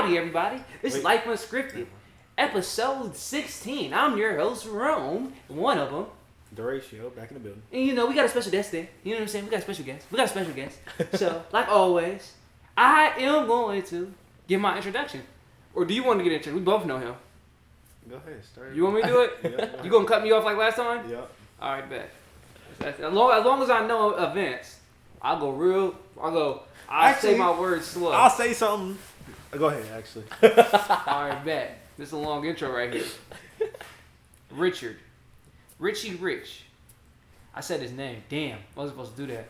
Howdy, everybody. This is Life Unscrpted, episode 16. I'm your host, Rome, one of them. Duratio, back in the building. And you know, we got a special guest there. You know what I'm saying? We got a special guest. So, like always, I am going to give my introduction. Or do you want to get introduced? We both know him. Go ahead, start. You want me to do it? Yeah. You gonna cut me off like last time? Yeah. Alright, bet. As long as I know events, I'll say my words slow. I'll say something. Go ahead, actually. Alright, bet. This is a long intro right here. Richie Rich. I said his name. Damn, I wasn't supposed to do that.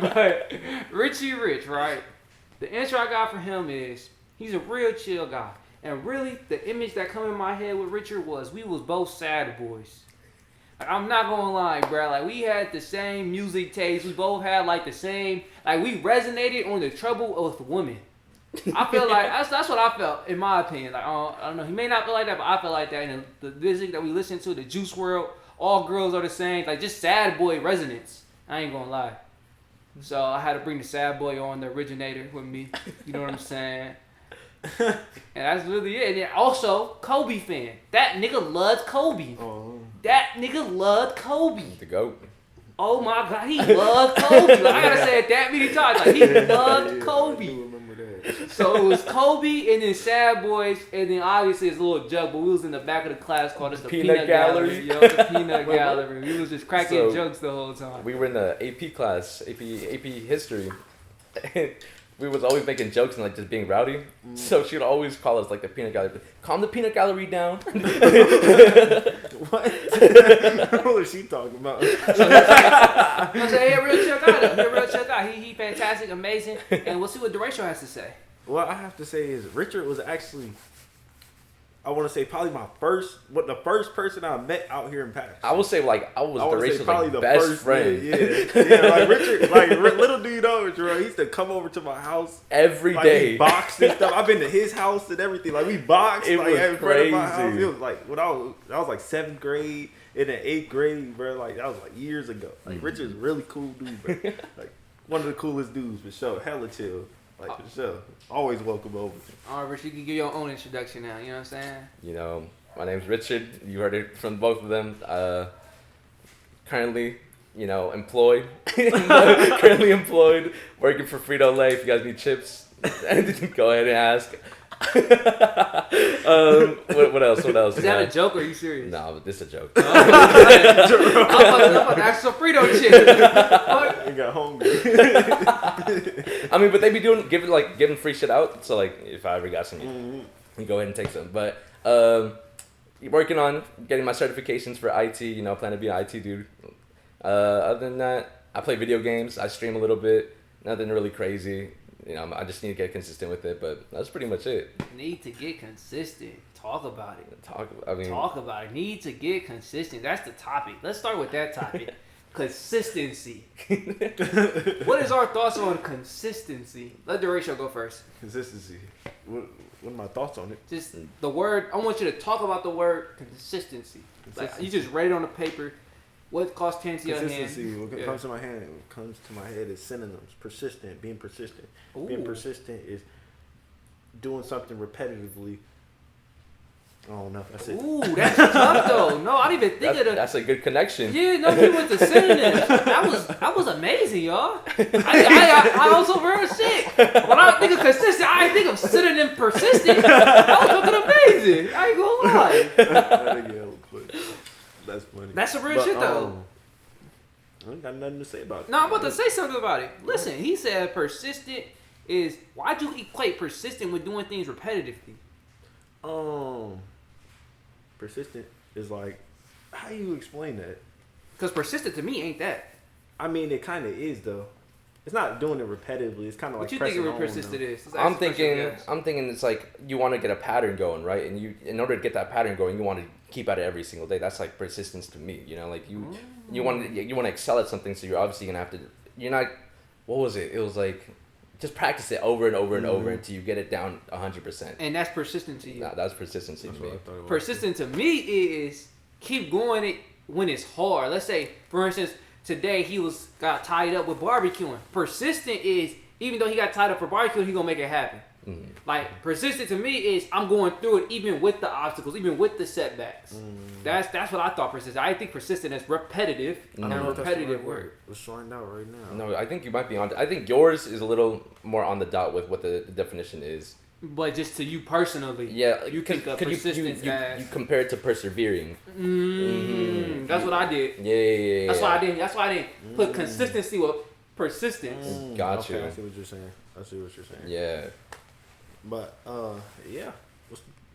But Richie Rich, right? The intro I got for him is he's a real chill guy. And really, the image that come in my head with Richard was we was both sad boys. Like, I'm not gonna lie, bro. Like, we had the same music taste. We both had like the same. Like, we resonated on the trouble with women. I feel like that's what I felt, in my opinion. Like, I don't know. He may not feel like that, but I feel like that. And the music that we listen to, the Juice WRLD, all girls are the same. Like, just sad boy resonance. I ain't gonna lie. So I had to bring the sad boy on, the originator, with me. You know what I'm saying? And that's really it. And then also, Kobe fan. That nigga loved Kobe. Oh. That nigga loved Kobe. The GOAT. Oh my God, he loved Kobe. Like, I gotta say it that many times. Like, he loved Kobe. I do remember that. So it was Kobe and then Sad Boys, and then obviously it's a little joke, but we was in the back of the class called us the Peanut Gallery. Yo, the Peanut Gallery. We was just cracking jokes the whole time. We were in the AP class, AP history. We was always making jokes and like just being rowdy. So she would always call us like the Peanut Gallery. Calm the Peanut Gallery down. What? What was she talking about? I said, he a real chill guy though. He a real chill guy. He fantastic, amazing. And we'll see what Duratio has to say. What I have to say is Richard was actually, I want to say probably the first person I met out here in Pax. I would say like I was Duratio's probably like the best first friend. Yeah, like Richard, like little do you know, Richard, he used to come over to my house Every like, day. We boxed and stuff. I've been to his house and everything. Like we boxed It like was in front of my crazy. house. It was like when I was like 7th grade and then 8th grade, bro. Like that was like years ago. Like Richard's a really cool dude, bro. Like one of the coolest dudes for sure. Hella chill. Like for sure. Always welcome over. All right, Rich, you can give your own introduction now. You know what I'm saying? You know, my name's Richard. You heard it from both of them. Currently, you know, employed. Currently employed, working for Frito-Lay. If you guys need chips, go ahead and ask. What else? Is that a joke or are you serious? No, this is a joke. I'm about to ask some Frito chips. You got hungry. I mean, but they be giving free shit out. So like, if I ever got some, you go ahead and take some. But working on getting my certifications for IT. You know, plan to be an IT dude. Other than that, I play video games. I stream a little bit. Nothing really crazy. You know, I just need to get consistent with it, but that's pretty much it. Need to get consistent. Talk about it. Talk about it. Need to get consistent. That's the topic. Let's start with that topic. Consistency. What is our thoughts on consistency? Let Duratio go first. Consistency. What are my thoughts on it? Just the word. I want you to talk about the word consistency. Like, you just read it on the paper. What costs 10 to your hand? Consistency. What comes to my hand? What comes to my head is synonyms. Persistent. Being persistent. Ooh. Being persistent is doing something repetitively. I don't know. That's it. Ooh, that's tough though. No, I didn't even think of that. That's a good connection. Yeah, no, he went to synonyms. That was amazing, y'all. I also heard shit. When I think of consistent, I think of synonym persistent. That was fucking amazing. I ain't gonna lie. That's funny. That's some real shit though. I ain't got nothing to say about it. No, I'm about to say something about it. Listen, he said persistent is, why'd you equate persistent with doing things repetitively? Persistent is like, how do you explain that? Because persistent to me ain't that. I mean, it kind of is though. It's not doing it repetitively. It's kind of like what you pressing think on, persistent though. is? I'm thinking it's like you want to get a pattern going, right? And you, in order to get that pattern going, you want to keep at it every single day. That's like persistence to me. You know, like you want to excel at something, so you're obviously gonna have to. You're not. What was it? It was like just practice it over and over and over until you get it down 100%. And that's persistent to you. Nah, that's persistency to me. Persistent to me is keep going it when it's hard. Let's say, for instance, today he got tied up with barbecuing. Persistent is, even though he got tied up for barbecuing, he gonna make it happen. Like persistent to me is I'm going through it even with the obstacles, even with the setbacks. That's what I thought persistent. I think persistent is repetitive and a repetitive word. Let's find out right now. No, I think you might be on. I think yours is a little more on the dot with what the definition is. But just to you personally, Yeah, you think of persistence as you compare it to persevering. That's what I did. Yeah. That's why I didn't put consistency with persistence. Gotcha. Okay, I see what you're saying. Yeah. But yeah.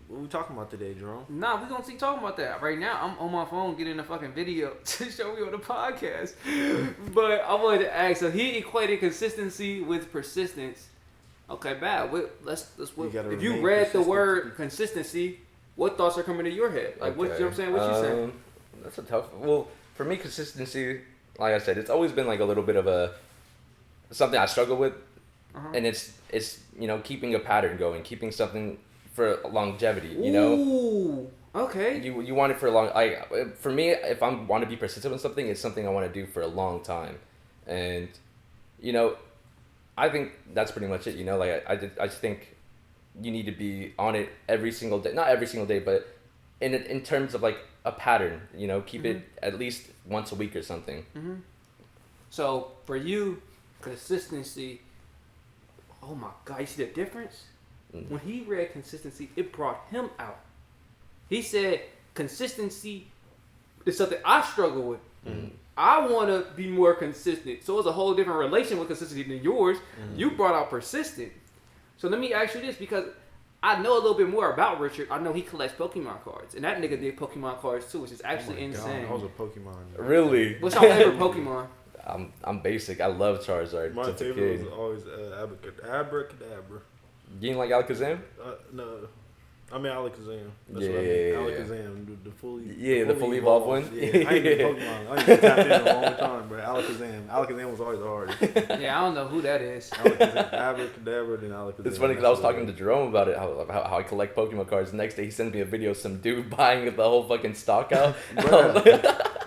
What we talking about today, Jerome? Nah, we gonna keep talking about that. Right now, I'm on my phone getting a fucking video to show me on the podcast. But I wanted to ask, so he equated consistency with persistence. Okay, bad. Let's if you read the word consistency, what thoughts are coming to your head? Like, what, you know what I'm saying? What you saying? That's a tough. Well, for me, consistency, like I said, it's always been like a little bit of a something I struggle with, and it's keeping a pattern going, keeping something for longevity. You know. Ooh. Okay. You want it for a long. For me, if I want to be persistent with something, it's something I want to do for a long time, and I think that's pretty much it. Like I just think you need to be on it every single day. Not every single day, but in terms of like a pattern. Keep it at least once a week or something. So for you, consistency. Oh my God! You see the difference? When he read consistency, it brought him out. He said consistency is something I struggle with. I want to be more consistent. So it's a whole different relation with consistency than yours. You brought out persistent. So let me ask you this, because I know a little bit more about Richard. I know he collects Pokemon cards. And that nigga did Pokemon cards too, which is actually insane. God, I was a Pokemon. Really? What's your favorite Pokemon? I'm basic. I love Charizard. My since a favorite kid. was always Abracadabra. You didn't like Alakazam? No. I mean Alakazam. That's Yeah, what I mean. yeah. Alakazam, the fully the fully evolved one. Yeah, I ain't been Pokemon. I ain't been tapped in a long time, bro. Alakazam was always the hardest. Yeah, I don't know who that is. Alakazam, Abracadabra, then Alakazam. It's funny because I was talking to Jerome about it, how I collect Pokemon cards. The next day he sends me a video of some dude buying the whole fucking stock out.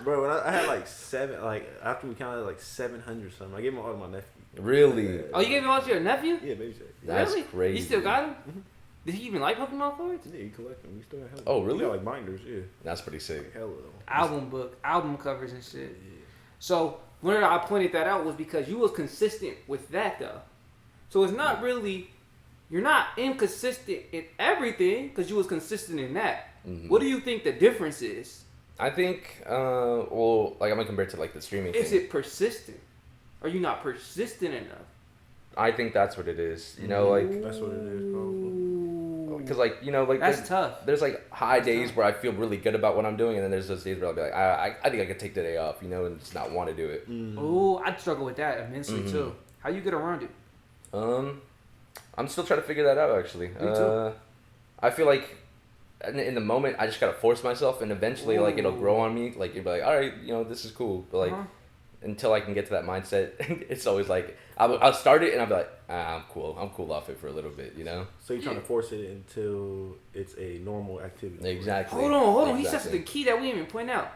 Bro, when I had like 7, after we counted like 700 something, I gave them all to my nephew. Really? Oh, you gave it all to your nephew? Yeah, baby. That's really? crazy. You still got him? Did he even like Pokemon cards? Yeah, you collect them. We still have them. Oh, really? We got like binders, yeah. That's pretty sick. Hella though. Album covers and shit. Yeah. So when I pointed that out was because you was consistent with that though. So it's not really, you're not inconsistent in everything because you was consistent in that. What do you think the difference is? I think, I'm gonna compare it to like the streaming Is thing. it persistent? Are you not persistent enough? I think that's what it is. That's what it is, probably. Because That's tough. There's like high days where I feel really good about what I'm doing, and then there's those days where I'll be like, I think I could take the day off, and just not want to do it. Oh, I struggle with that immensely too. How you get around it? I'm still trying to figure that out actually. Me too. I feel like in the moment I just gotta force myself, and eventually like it'll grow on me. Like you'll be like, all right, this is cool, but like until I can get to that mindset, it's always like I'll start it and I'll be like, I'm cool off it for a little bit, So you're trying to force it until it's a normal activity. Exactly. Hold on. Exactly. He said something key that we didn't even point out.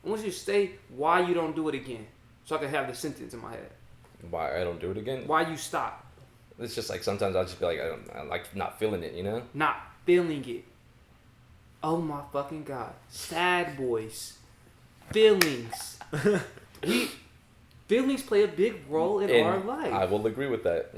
I want you to state why you don't do it again, so I can have the sentence in my head. Why I don't do it again? Why you stop? It's just like sometimes I'll just be like, I'm like not feeling it, Not feeling it. Oh my fucking God. Sad boys. Feelings. Feelings play a big role in our life. I will agree with that,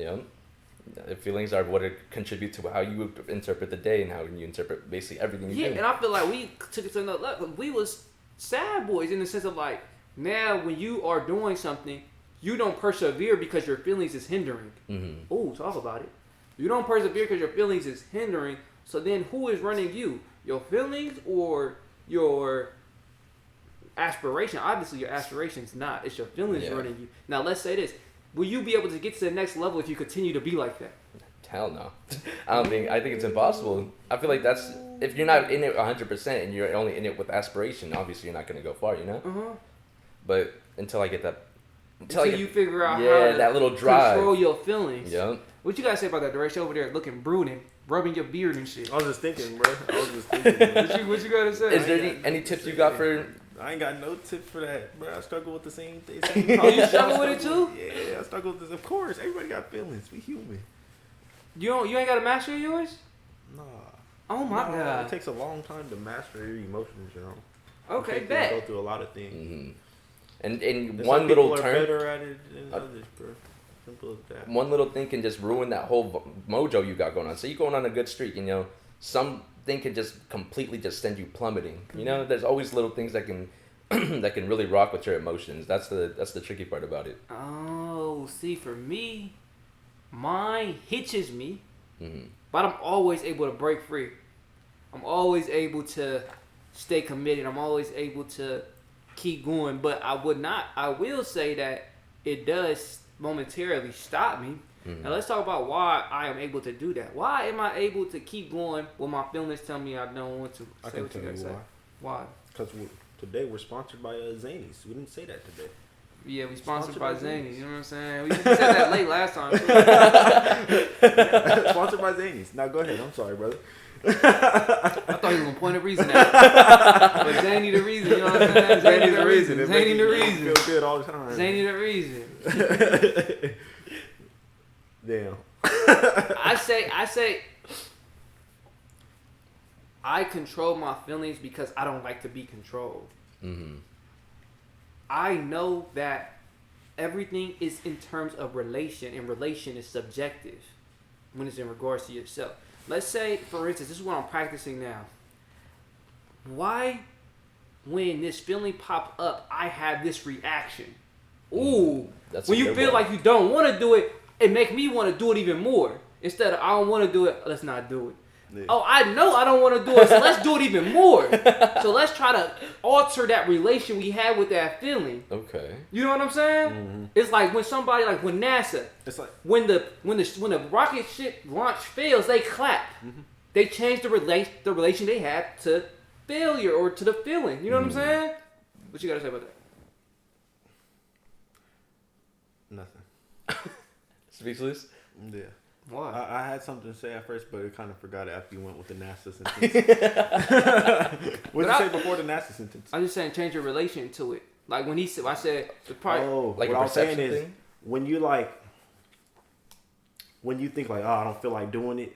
Feelings are what contribute to how you interpret the day and how you interpret basically everything you do. Yeah, and I feel like we took it to another level. We was sad boys in the sense of like, now when you are doing something, you don't persevere because your feelings is hindering. Oh, talk about it. You don't persevere because your feelings is hindering. So then who is running you? Your feelings or your aspiration? Obviously your aspiration's not. It's your feelings running you. Now let's say this. Will you be able to get to the next level if you continue to be like that? Hell no. I think it's impossible. I feel like that's, if you're not in it 100% and you're only in it with aspiration, obviously you're not going to go far, But until I get that, until you figure out how to that little drive, control your feelings. Yeah. What you guys say about that? The ratio over there looking brooding, rubbing your beard and shit. I was just thinking, bro. What you gotta say? Is there any tips you got for I ain't got no tip for that, bro. I struggle with the same thing. You struggle with it too? Yeah, I struggle with this. Of course, everybody got feelings. We human. You ain't got a master of yours? Nah. Oh my God. It takes a long time to master your emotions, you know. Okay, You bet. go through a lot of things. Mm-hmm. And in And one some little people are turn, better at it than others, bro. Simple as that. one little thing can just ruin that whole mojo you got going on. So you're going on a good streak, something can just completely just send you plummeting. There's always little things that can that can really rock with your emotions. That's the tricky part about it. Oh, see, for me, mine hitches me, Mm-hmm. but I'm always able to break free. I'm always able to stay committed. I'm always able to keep going. But I will say that it does momentarily stop me. Mm-hmm. Now let's talk about why I am able to do that. Why am I able to keep going when my feelings tell me I don't want to? I Say can what tell you you gotta say. why. Why? Because today we're sponsored by Zanies. We didn't say that today. Yeah, we sponsored Sponsored by by Zany. Zanies. You know what I'm saying? We said that late last time. Sponsored by Zanies. Now go ahead. I'm sorry, brother. I thought he was gonna point a reason at it. But Zany the reason, you know what I'm saying? Zany the reason. Zany the reason. Feel good all the time. Zany the reason. Damn. I say I control my feelings because I don't like to be controlled. Mm-hmm. I know that everything is in terms of relation, and relation is subjective when it's in regards to yourself. Let's say, for instance, this is what I'm practicing now. Why, when this feeling pop up, I have this reaction? Ooh, That's when a you good feel one. like you don't want to do it, it make me want to do it even more. Instead of I don't want to do it, let's not do it. Yeah. Oh, I know I don't want to do it, so let's do it even more. So let's try to alter that relation we have with that feeling. Okay. You know what I'm saying? Mm-hmm. It's like when somebody, like when NASA, It's like when the rocket ship launch fails, they clap. Mhm. They change the relation they have to failure or to the feeling. You know what I'm saying? What you gotta say about that? nothing. Speechless? Yeah. Why? I had something to say at first, but I kind of forgot it after you went with the NASA sentence. What did you say before the NASA sentence? I'm just saying change your relation to it. Like when he said, I said, the part. Like what a I was saying perception is thing? when you think like, oh, I don't feel like doing it.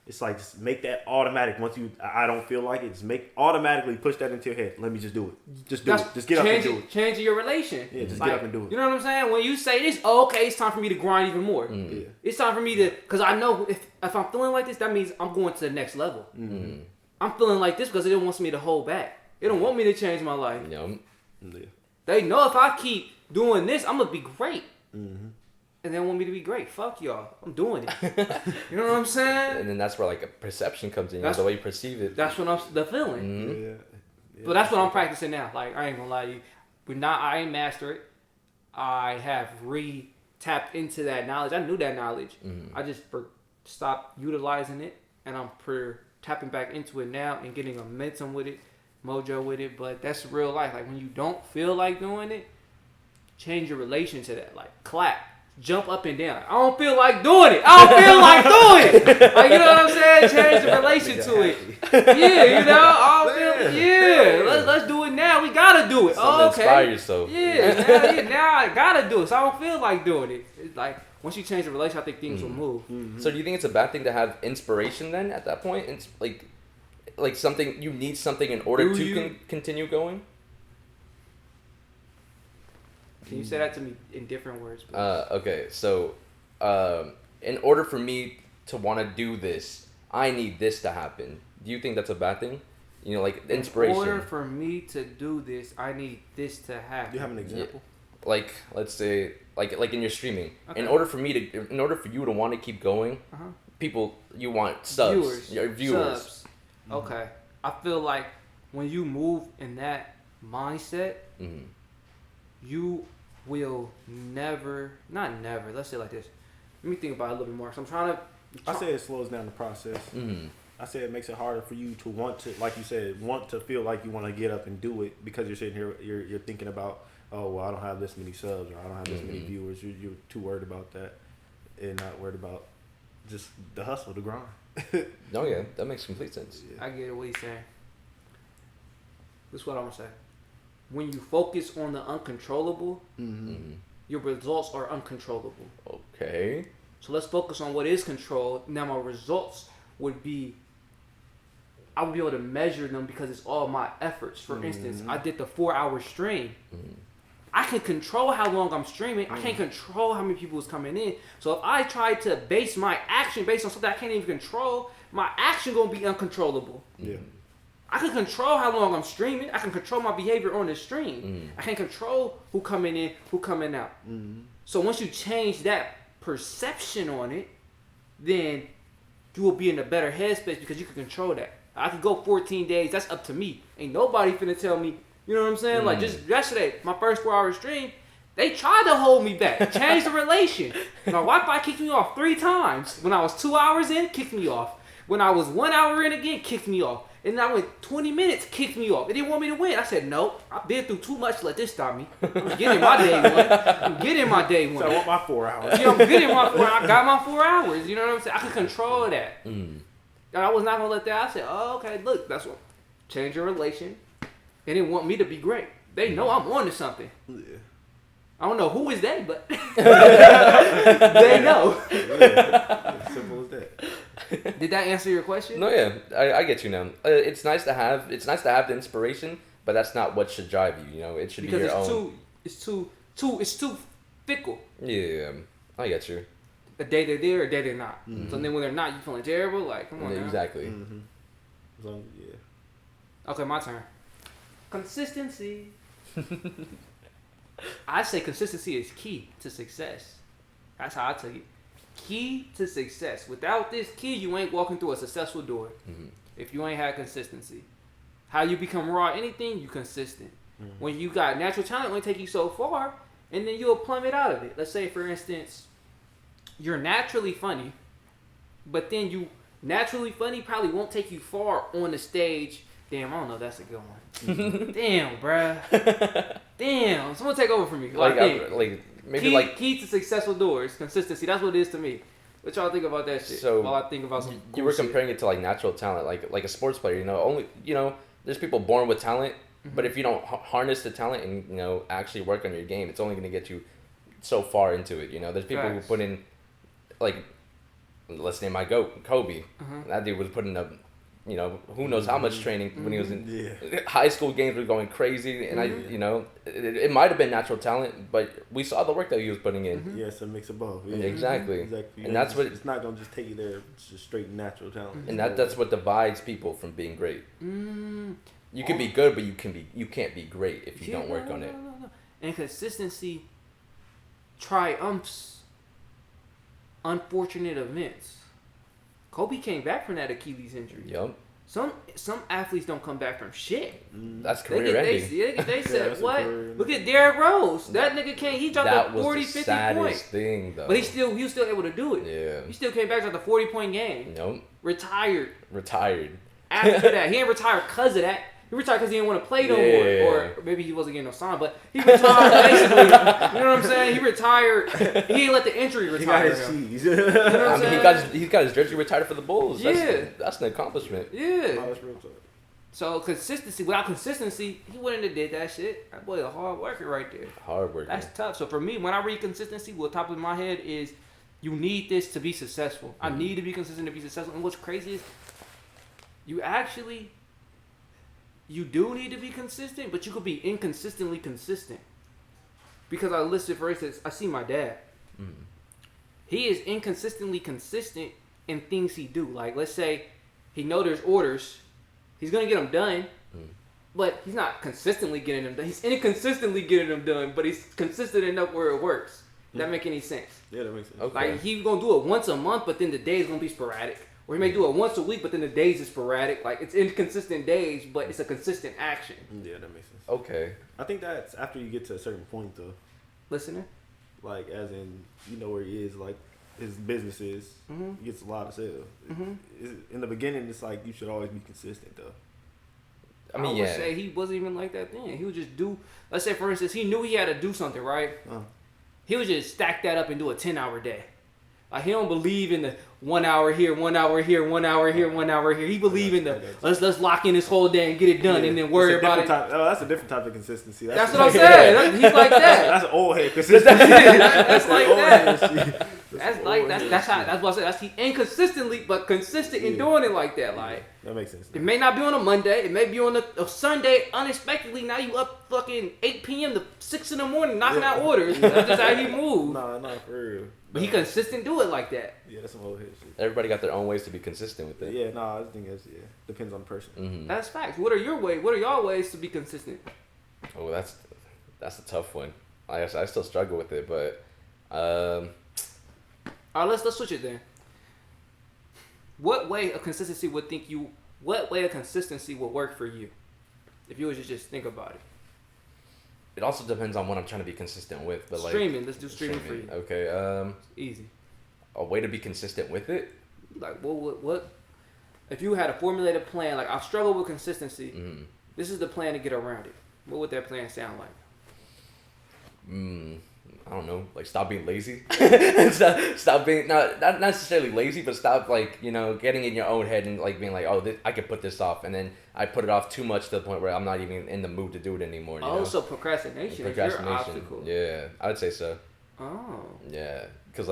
It's like just make that automatic. Once I don't feel like it, just automatically push that into your head. Let me just do it. Just do it. Just get up and do it. Changing your relation. Yeah, just Like, get up and do it. You know what I'm saying? When you say this, oh, okay, it's time for me to grind even more. Mm. Yeah. It's time for me to, because I know if I'm feeling like this, that means I'm going to the next level. Mm. I'm feeling like this because it wants me to hold back. It don't want me to change my life. Yep. Yeah. They know if I keep doing this, I'm gonna be great. Mm-hmm. And they want me to be great. Fuck y'all. I'm doing it. You know what I'm saying? And then that's where like a perception comes in, That's- the way you perceive it. That's what I'm the feeling. Mhm. Yeah. But that's what I'm practicing now. Like I ain't gonna lie to you. I ain't master it. I have tapped into that knowledge. I knew that knowledge. Mhm. I just stopped utilizing it, and I'm tapping back into it now and getting a momentum with it, mojo with it. But that's real life. Like when you don't feel like doing it, change your relation to that. Like clap. Jump up and down. I don't feel like doing it. I don't feel like doing it. Like, you know what I'm saying? Change the relation to it. Yeah, I don't feel. Let's do it now. We gotta do it. Something Okay. inspire yourself. Yeah, now I gotta do it. So I don't feel like doing it. It's like once you change the relation, I think things will move. Mm-hmm. So do you think it's a bad thing to have inspiration then at that point? It's like something you need something in order to continue going. Can you say that to me in different words, please? Okay, so in order for me to want to do this, I need this to happen. Do you think that's a bad thing? Like inspiration. In order for me to do this, I need this to happen. Do you have an example? Like let's say like in your streaming. Okay. In order for you to want to keep going, Uh-huh. people you want subs, your viewers. Subs. Okay. I feel like when you move in that mindset, Mhm. you will not never, let's say it like this. Let me think about it a little bit more. So I'm trying to. I say it slows down the process. Mhm. I say it makes it harder for you to want to, like you said, want to feel like you want to get up and do it because you're sitting here, you're thinking about, oh, well, I don't have this many subs or I don't have this many viewers. You're too worried about that and not worried about just the hustle, the grind. Oh yeah, that makes complete sense. I get it, what he's saying. This is what I'm going to say. when you focus on the uncontrollable, your results are uncontrollable. Okay. So let's focus on what is controlled. Now my results would be, I would be able to measure them because it's all my efforts. For instance, I did the 4-hour stream. I can control how long I'm streaming. I can't control how many people is coming in. So if I try to base my action based on something I can't even control, my action gonna be uncontrollable. Yeah. I can control how long I'm streaming. I can control my behavior on the stream. I can control who coming in, who coming out. So once you change that perception on it, then you will be in a better headspace because you can control that. I could go 14 days. That's up to me. Ain't nobody finna tell me. You know what I'm saying? Like just yesterday, my first 4-hour stream, they tried to hold me back, change the relation. My Wi-Fi kicked me off 3 times. When I was 2 hours in, kicked me off. When I was 1 hour in again, kicked me off. And then I went 20 minutes, kicked me off. They didn't want me to win. I said, nope, I've been through too much to let this stop me. I'm getting my day one. I'm getting my day one. So I want my 4 hours. Yeah, I'm getting my 4 hours. I got my 4 hours. You know what I'm saying? I can control that. And I was not going to let that. I said, oh, okay, look, that's what. Change your relation. They didn't want me to be great. They know I'm on to something. Yeah. I don't know who is they, but they know. Yeah. Simple as that. Did that answer your question? No, yeah, I get you now. It's nice to have the inspiration, but that's not what should drive you. You know, it should because be your own. It's too fickle. Yeah, I get you. A day they're there, a day they're not. So then when they're not, you feeling terrible. Like, come on, now. Exactly. So, yeah. Okay, my turn. Consistency. I say consistency is key to success. That's how I take it. Key to success. Without this key, you ain't walking through a successful door. If you ain't had consistency. How you become raw at anything, you consistent. When you got natural talent, it only take you so far, and then you'll plummet out of it. Let's say, for instance, you're naturally funny, but then you naturally funny probably won't take you far on the stage. Damn, I don't know. That's a good one. Damn, bruh. Damn. Someone take over for me. Key to successful doors. Consistency. That's what it is to me. What y'all think about that shit? So while I think about some you were comparing it to like natural talent, like a sports player. There's people born with talent, but if you don't harness the talent and actually work on your game, it's only going to get you so far into it. There's people who put in, like, let's name my GOAT, Kobe. That dude was putting up. Who knows how much training when he was in high school. Games were going crazy, and it might have been natural talent, but we saw the work that he was putting in. Yeah, it's a mix of both. Yeah. Exactly. And that's what it's not gonna just take you there. It's just straight natural talent. And that's what divides people from being great. You can be good, but you can't be great if you don't work on it. No. And consistency triumphs unfortunate events. Kobe came back from that Achilles injury. Yep. Some athletes don't come back from shit. That's career ending. They said, what? Look at Derrick Rose. That nigga he dropped that a 40, 50 was the saddest points. thing, though. But he was still able to do it. Yeah. He still came back to the 40-point game. Nope. Retired. After that, he ain't retired because of that. He retired because he didn't want to play no more. Or maybe he wasn't getting no sign, but he retired basically. You know what I'm saying? He retired. He didn't let the injury retire him. He You know what I'm saying? he got his jersey retired for the Bulls. Yeah. That's an accomplishment. Yeah. So consistency, without consistency, he wouldn't have did that shit. That boy a hard worker right there. Hard worker. That's tough. So for me, when I read consistency, what top of my head is you need this to be successful. I need to be consistent to be successful. And what's crazy is you do need to be consistent, but you could be inconsistently consistent. Because I listed, for instance, I see my dad. He is inconsistently consistent in things he do. Like, let's say he know there's orders. He's going to get them done, but he's not consistently getting them done. He's inconsistently getting them done, but he's consistent enough where it works. Does that make any sense? Yeah, that makes sense. Okay. Like, he's going to do it once a month, but then the day is going to be sporadic. Or he may do it once a week, but then the days is sporadic. Like, it's inconsistent days, but it's a consistent action. Yeah, that makes sense. Okay. I think that's after you get to a certain point, though. Listener? Like, as in, where he is, like, his business is. He gets a lot of sales. In the beginning, it's like, you should always be consistent, though. I mean, would say he wasn't even like that then. He would just do, let's say, for instance, he knew he had to do something, right? He would just stack that up and do a 10-hour day. Like he don't believe in the 1 hour here, 1 hour here, 1 hour here, 1 hour here. He believe in the let's lock in this whole day and get it done and then worry about it. That's a different type of consistency. That's what I'm saying. He's like that. That's old head consistency. That's like that. That's what I said. That's he inconsistently, but consistent in doing it like that. Like that makes sense. It may not be on a Monday. It may be on a Sunday. Unexpectedly, now you up fucking 8 p.m. to 6 in the morning knocking out orders. That's just how he moves. Nah, for real. But he consistent do it like that. Yeah, that's some old head shit. Everybody got their own ways to be consistent with it. Yeah, I think that's depends on the person. Mm-hmm. That's facts. What are your ways? What are y'all ways to be consistent? Oh, that's a tough one. I still struggle with it, but all right, let's switch it then. What way of consistency would work for you? If you was to just think about it. It also depends on what I'm trying to be consistent with. But streaming, let's do streaming for you. Okay. Easy. A way to be consistent with it. Like what? If you had a formulated plan, like I've struggled with consistency. Mm-hmm. This is the plan to get around it. What would that plan sound like? I don't know, like stop being lazy. stop being not necessarily lazy, but stop getting in your own head and like being like, oh, I could put this off, and then I put it off too much to the point where I'm not even in the mood to do it anymore. You know? So procrastination is your obstacle. Yeah, I would say so. Oh. Yeah, because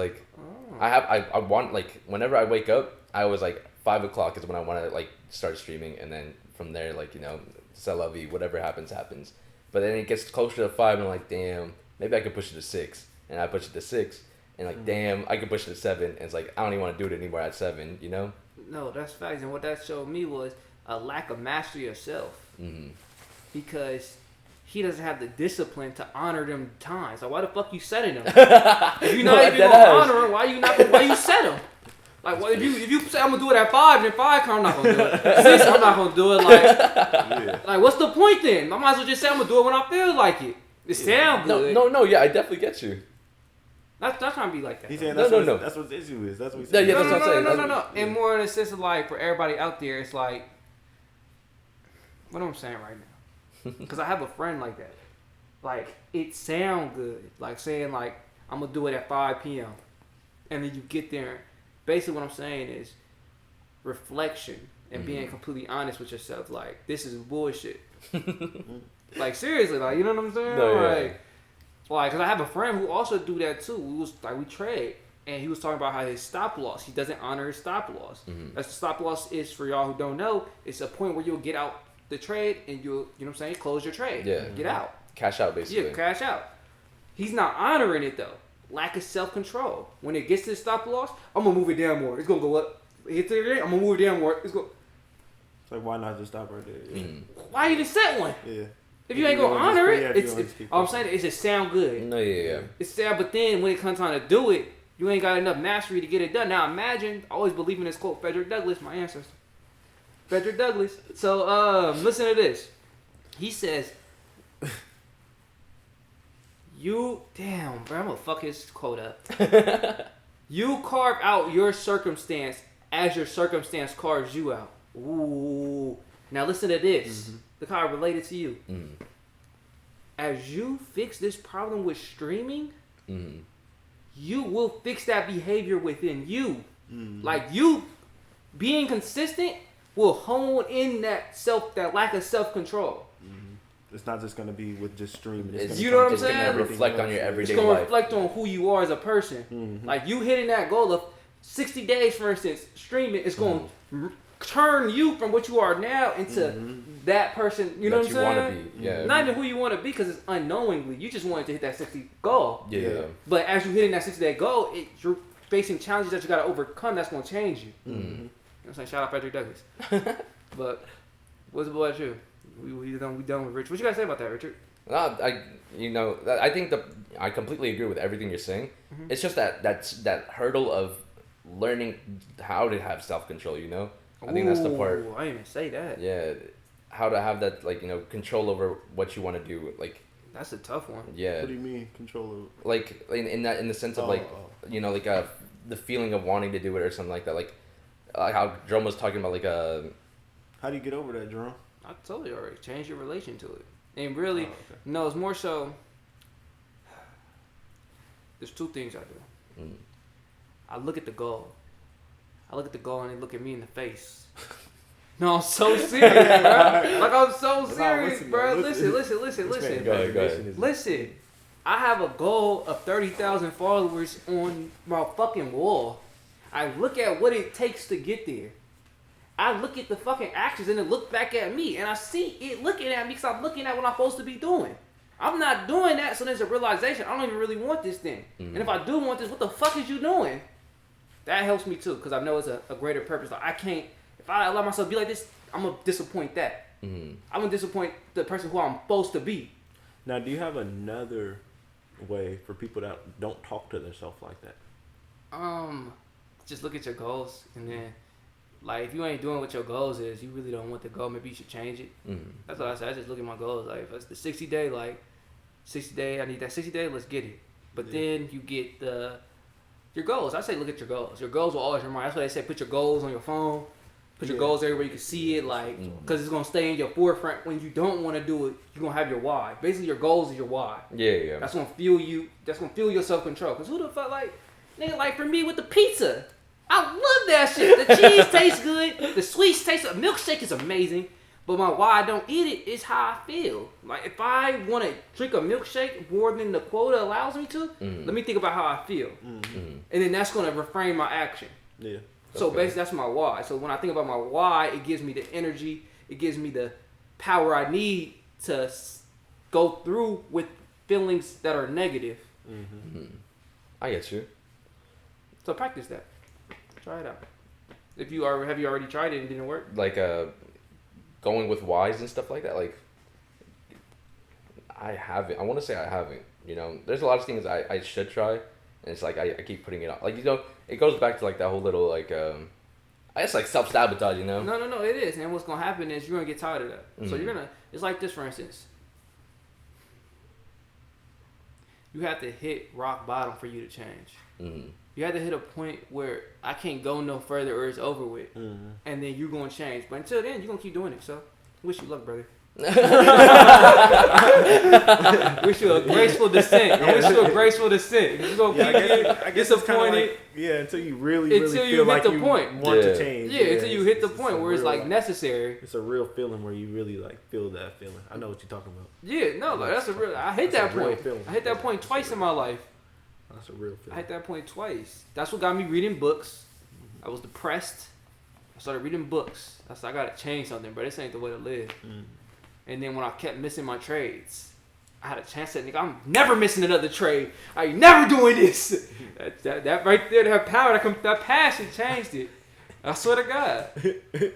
I want whenever I wake up, I always 5 o'clock is when I want to start streaming, and then from there c'est la vie, whatever happens. But then it gets closer to 5, and I'm like, damn. Maybe I could push it to 6, and I push it to 6, and damn, I could push it to 7, and it's I don't even want to do it anymore at 7, you know? No, that's facts, and what that showed me was a lack of mastery of self, because he doesn't have the discipline to honor them times. Like, why the fuck you setting them? If you're not even gonna honor them, why you set them? Like, well, if you say I'm gonna do it at 5, then 5 come, I'm not gonna do it. 6, I'm not gonna do it. Like, what's the point then? I might as well just say I'm gonna do it when I feel like it. It sounds good. No, yeah, I definitely get you. That's not trying to be like that. He's saying no. That's what the issue is. That's what he's saying. Yeah, that's what I'm saying. No. And more in the sense of for everybody out there, it's what I'm saying right now. Because I have a friend like that. It sound good. Saying I'm going to do it at 5 p.m. And then you get there. Basically what I'm saying is reflection and being completely honest with yourself. This is bullshit. Seriously, you know what I'm saying? No, yeah. Because I have a friend who also do that too. We trade, and he was talking about how his stop loss, he doesn't honor his stop loss. That's the stop loss is, for y'all who don't know, it's a point where you'll get out the trade and you'll, you know what I'm saying, close your trade. Yeah. Get out. Cash out, basically. Yeah, cash out. He's not honoring it though. Lack of self-control. When it gets to the stop loss, I'm gonna move it down more. It's gonna go up. Hit the I'm gonna move it down more. It's why not just stop right there? Yeah. Why even set one? Yeah. If you ain't gonna honor it, all I'm saying is it sound good. No, yeah. It sound, but then when it comes time to do it, you ain't got enough mastery to get it done. Now imagine, I always believe in this quote, Frederick Douglass, my ancestor. Frederick Douglass. So listen to this. He says, damn, bro, I'm gonna fuck his quote up. You carve out your circumstance as your circumstance carves you out. Ooh. Now listen to this. Look how I related to you. As you fix this problem with streaming, you will fix that behavior within you. You being consistent will hone in that lack of self-control. It's not just gonna be with just streaming. You know what I'm saying? It's gonna reflect on your everyday life. It's gonna reflect on who you are as a person. You hitting that goal of 60 days, for instance, streaming, it's gonna turn you from what you are now into that person, you know what I'm saying? Want to be. Yeah. Not even who you want to be, because it's unknowingly. You just wanted to hit that 60 goal. Yeah. But as you're hitting that 60-day goal, you're facing challenges that you got to overcome that's going to change you. You know what I'm saying? Shout out Frederick Douglass. But what's about you? We done with Richard. What you got to say about that, Richard? I think I completely agree with everything you're saying. It's just that hurdle of learning how to have self-control, you know? I think that's the part. I didn't even say that. Yeah, how to have that control over what you want to do. That's a tough one. Yeah. What do you mean control over? In the sense of the feeling of wanting to do it or something like that. Like how Jerome was talking about How do you get over that, Jerome? I told you already. Change your relation to it. And really, no, it's more so. There's two things I do. I look at the goal. I look at the goal and they look at me in the face. No, I'm so serious, bro. Like, I'm so serious, bro. Listen. Go ahead. Listen, I have a goal of 30,000 followers on my fucking wall. I look at what it takes to get there. I look at the fucking actions and it look back at me. And I see it looking at me because I'm looking at what I'm supposed to be doing. I'm not doing that, so there's a realization. I don't even really want this thing. And if I do want this, what the fuck is you doing? That helps me too, because I know it's a greater purpose. Like, I can't, if I allow myself to be like this, I'm going to disappoint that. I'm going to disappoint the person who I'm supposed to be. Now, do you have another way for people that don't talk to themselves like that? Just look at your goals, and then, like, if you ain't doing what your goals is, you really don't want the goal, maybe you should change it. That's what I said. I just look at my goals. Like, if it's the 60 day, like, 60 day, I need that 60 day, let's get it. But then you get your goals. I say look at your goals. Your goals will always remind. That's why they say put your goals on your phone. Put your goals everywhere you can see it, like, because it's going to stay in your forefront. When you don't want to do it, you're going to have your why. Basically, your goals is your why. Yeah. That's going to fuel you. That's going to fuel your self-control. Because who the fuck, like, nigga, like, for me with the pizza, I love that shit. The cheese tastes good. The sweets taste good. Milkshake is amazing. But my why I don't eat it is how I feel. Like, if I want to drink a milkshake more than the quota allows me to, let me think about how I feel. And then that's going to refrain my action. Yeah. So basically, that's my why. So when I think about my why, it gives me the energy. It gives me the power I need to go through with feelings that are negative. I get you. So practice that. Try it out. Have you already tried it and it didn't work? Like going with whys and stuff like that. Like I haven't. I want to say I haven't. You know, there's a lot of things I should try, and it's like I keep putting it off. Like, you know, it goes back to like that whole little like I guess like self-sabotage. You know. No. It is, and what's gonna happen is you're gonna get tired of that. So you're gonna. It's like this, for instance. You have to hit rock bottom for you to change. You have to hit a point where I can't go no further or it's over with. And then you're going to change. But until then, you're going to keep doing it. So, wish you luck, brother. Wish you a graceful descent. I wish you a graceful descent. You're going to keep disappointed. Until you really feel like you want to change. Yeah, until you hit the point where it's like necessary. It's a real feeling where you really like feel that feeling. I know what you're talking about. Yeah, no, like, that's a real. I hit that point. I hit that point twice in my life. That's a real feeling. I hit that point twice. That's what got me reading books. I was depressed. I started reading books. I said, I gotta change something, bro. This ain't the way to live. And then when I kept missing my trades, I had a chance to, nigga, I'm never missing another trade. I ain't never doing this. That right there, that power, that passion changed it. I swear to God.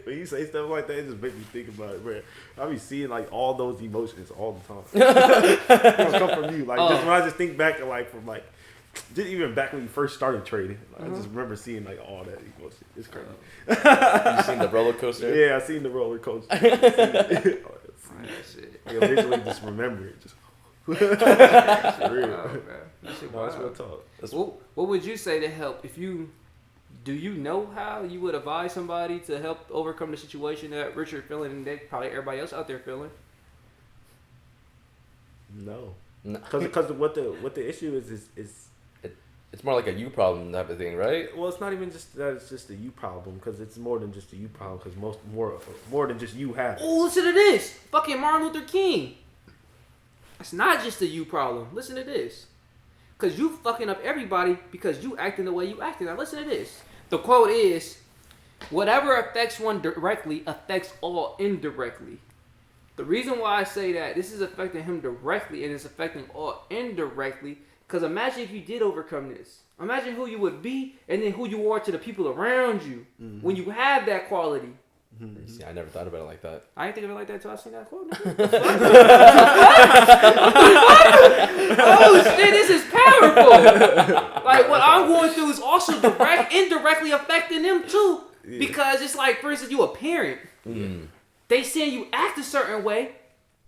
When you say stuff like that, it just makes me think about it, man. I be seeing like all those emotions all the time. It'll come from you. Like, just when I just think back and like from like, just even back when you first started trading, I just remember seeing like all that emotion. It's crazy. You seen the roller coaster? Yeah, I seen the roller coaster. I visually just remember it. Just it's real. No, it's real talk. What would you say to help if you? Do you know how you would advise somebody to help overcome the situation that Richard feeling and that probably everybody else out there feeling? No, because what the issue is it's more like a you problem type of thing, right? Well, it's not even just that. It's just a you problem because it's more than just a you problem because more than just you have. Oh, listen to this, fucking Martin Luther King. It's not just a you problem. Listen to this, because you fucking up everybody because you acting the way you acting. Now listen to this. The quote is, "Whatever affects one directly affects all indirectly." The reason why I say that this is affecting him directly and it's affecting all indirectly. Because imagine if you did overcome this. Imagine who you would be and then who you are to the people around you when you have that quality. See, I never thought about it like that. I ain't think of it like that until I seen that quote. Oh shit, this is powerful. Like what I'm going through is also indirectly affecting them too. Because it's like, for instance, you a parent. They saying you act a certain way.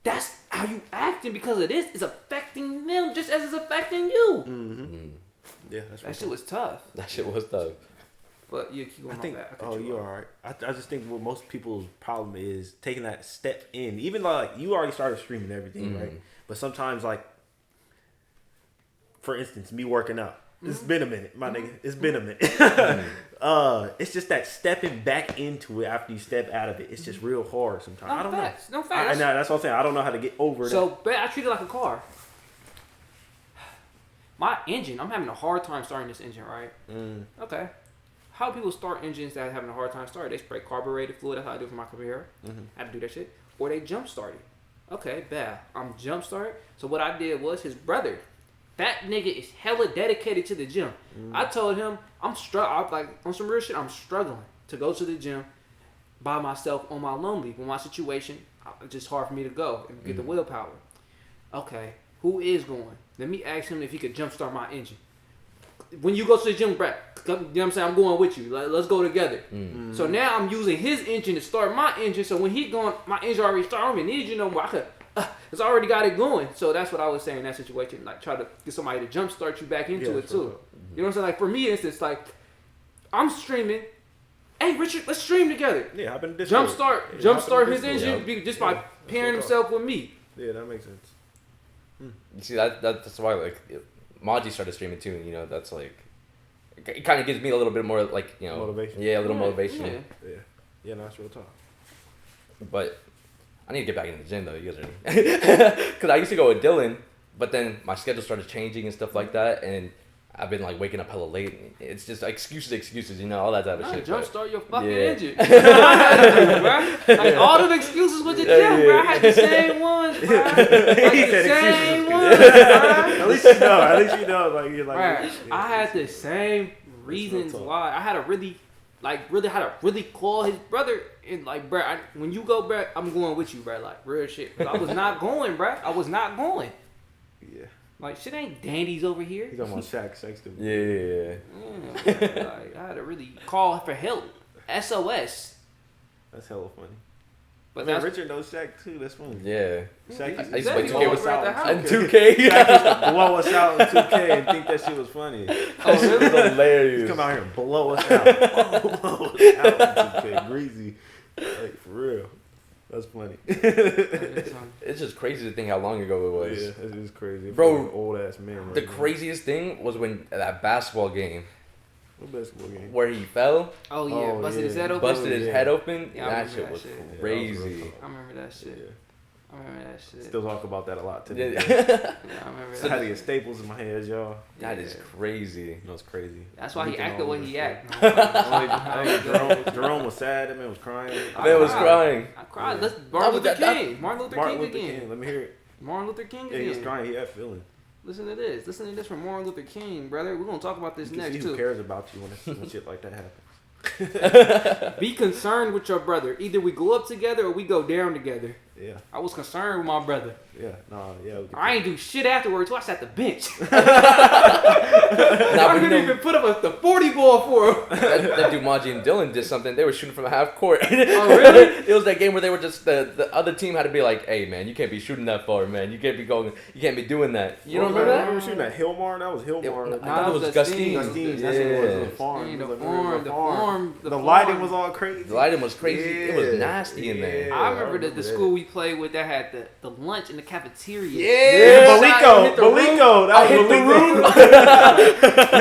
That's how you acting because of this is affecting them just as it's affecting you. Yeah, that's that shit was tough. That shit was tough. But you keep going. I think. You're all right. I just think what most people's problem is taking that step in. Even like you already started streaming everything, right? But sometimes, like, for instance, me working out, It's been a minute, my nigga. It's been a minute. It's just that stepping back into it after you step out of it. It's just real hard sometimes. I don't know. No facts. That's what I'm saying. I don't know how to get over that. So, I treat it like a car. My engine, I'm having a hard time starting this engine, right? Okay. How do people start engines that are having a hard time starting? They spray carbureted fluid. That's how I do it for my Camaro. I had to do that shit. Or they jump start it. Okay, bad. I'm jump start. So what I did was his brother. That nigga is hella dedicated to the gym. I told him I'm like on some real shit. I'm struggling to go to the gym by myself on my lonely. With my situation, it's just hard for me to go and get the willpower. Okay, who is going? Let me ask him if he could jumpstart my engine. When you go to the gym, Brad, you know what I'm saying? I'm going with you. Let's go together. So now I'm using his engine to start my engine. So when he going, my engine already started. I don't even need you no more. I could. It's already got it going. So that's what I was saying in that situation. Like, try to get somebody to jumpstart you back into it, too. You know what I'm saying? Like, for me, instance, like, I'm streaming. Hey, Richard, let's stream together. Yeah, I've been Jumpstart his engine just by pairing himself with me. Yeah, that makes sense. You see, that's why, like, Maji started streaming, too. You know, that's, like, it kind of gives me a little bit more, like, you know. Motivation. Yeah, a little motivation. Yeah, no, that's real talk. But I need to get back in the gym, though. You guys are... Because I used to go with Dylan, but then my schedule started changing and stuff like that, and I've been, like, waking up hella late. It's just excuses, you know, all that type of shit. Jumpstart your fucking engine. Like, all them excuses with the gym, bro. I had the same ones, bro. At least you know. Like, you're like... Right. I had the same reasons why. I had to really call his brother and like, bro, when you go, bro, I'm going with you, bro. Like, real shit. 'Cause I was not going, bro. I was not going. Yeah. Like, shit ain't dandies over here. He's talking about Shaq Sexton. Yeah. Like, I had to really call for help. SOS. That's hella funny. But man, Richard knows Shaq too. That's funny. Yeah. Shaq I used to play 2K with out and 2K. Shaq used to blow us out in 2K and think that shit was funny. That shit was hilarious. He's come out here and blow us out. Blow us out in 2K. Greasy. Like, for real. That's funny. It's just crazy to think how long ago it was. Yeah, it is crazy. Bro, old ass man. Right the now. craziest thing was when that basketball game. What basketball game? Where he fell. Oh yeah, busted his head open. Busted his head open. Yeah, that shit was crazy. I remember that shit. Yeah. I remember that shit. Still talk about that a lot today. Yeah, I remember that. I had to get staples in my head, y'all. That is crazy. That was crazy. That's why he acted the way he acted. Jerome was sad. That man was crying. Man was crying. I cried. Let's Martin Luther King. Martin Luther King. Let me hear it. Martin Luther King again. Yeah, he was crying. He had feelings. Listen to this. Listen to this from Martin Luther King, brother. We're gonna talk about this next too. Who cares about you when shit like that happens? Be concerned with your brother. Either we go up together or we go down together. Yeah. I was concerned with my brother. Yeah. I ain't do shit afterwards. So I sat the bench. I didn't even put up the 40 ball for him. that dude Maji and Dylan did something. They were shooting from half court. Oh really? It was that game where they were just the other team had to be like, "Hey man, you can't be shooting that far, man. You can't be doing that." You don't remember that? I remember shooting at Hillmar. That was Hillmar. I thought it was Gustine. That's what it was. The farm. The lighting was all crazy. The lighting was crazy. Yeah. It was nasty in there. I remember the school we played with that had the lunch in the cafeteria. Yeah, Balico. That was Balico.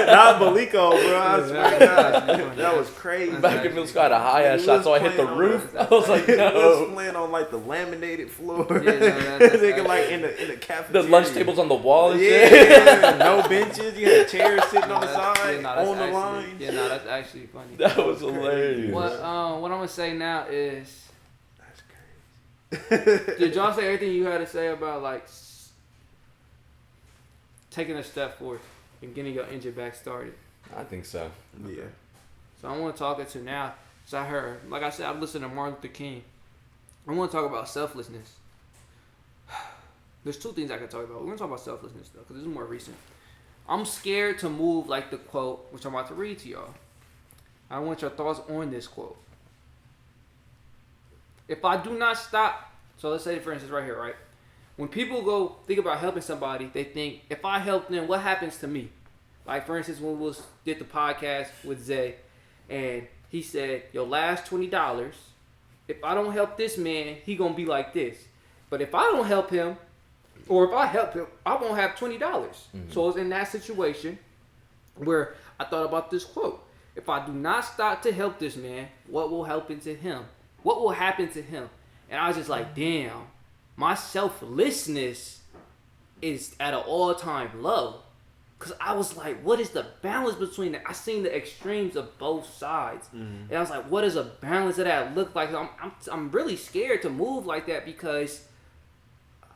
Not Balico, bro. I swear to God. That was crazy. Back in middle school, I had a high ass shot, so I hit the roof. I was like, I was no. playing on like the laminated floor. Yeah, Thinking like in the cafeteria. The lunch tables on the wall and yeah, shit. no benches. You had chairs sitting on the side, on the line. Yeah, no, that's actually funny. That was hilarious. What I'm gonna say now is, That's crazy. did y'all say everything you had to say about like taking a step forward and getting your engine back started? I think so. Yeah. So I want to talk to now. So I heard, like I said, I've listened to Martin Luther King. I want to talk about selflessness. There's two things I can talk about. We're gonna talk about selflessness though, because this is more recent. I'm scared to move like the quote, which I'm about to read to y'all. I want your thoughts on this quote. If I do not stop, so let's say for instance right here, right? When people go think about helping somebody, they think, if I help them, what happens to me? Like for instance, when we did the podcast with Zay, and he said, your last $20, if I don't help this man, he gonna be like this. But if I don't help him, or if I help him, I won't have $20. Mm-hmm. So it's in that situation, where I thought about this quote. If I do not stop to help this man, what will happen to him? What will happen to him? And I was just like, damn, my selflessness is at an all-time low. Because I was like, what is the balance between that? I seen the extremes of both sides. And I was like, what does a balance of that look like? I'm really scared to move like that because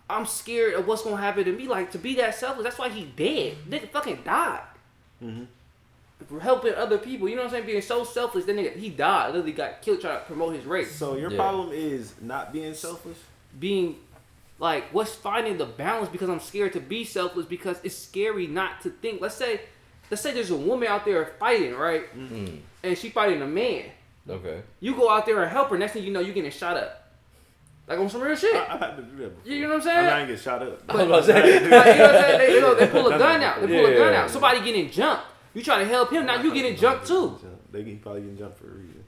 I'm scared of what's going to happen to me. Like, to be that selfless, that's why he dead. Nigga fucking died. For helping other people, you know what I'm saying? Being so selfless, that nigga, he died. Literally got killed trying to promote his race. So your problem is not being selfish? Being, like, what's finding the balance because I'm scared to be selfless because it's scary not to think. Let's say there's a woman out there fighting, right? And she fighting a man. Okay. You go out there and help her, next thing you know, you getting shot up. Like on some real shit. I've had to do that before. You know what I'm saying? I ain't get shot up. But, you know what I'm saying? They pull a gun out. They pull a gun out. Somebody getting jumped. You try to help him, now you getting jumped too. They probably getting jumped for a reason.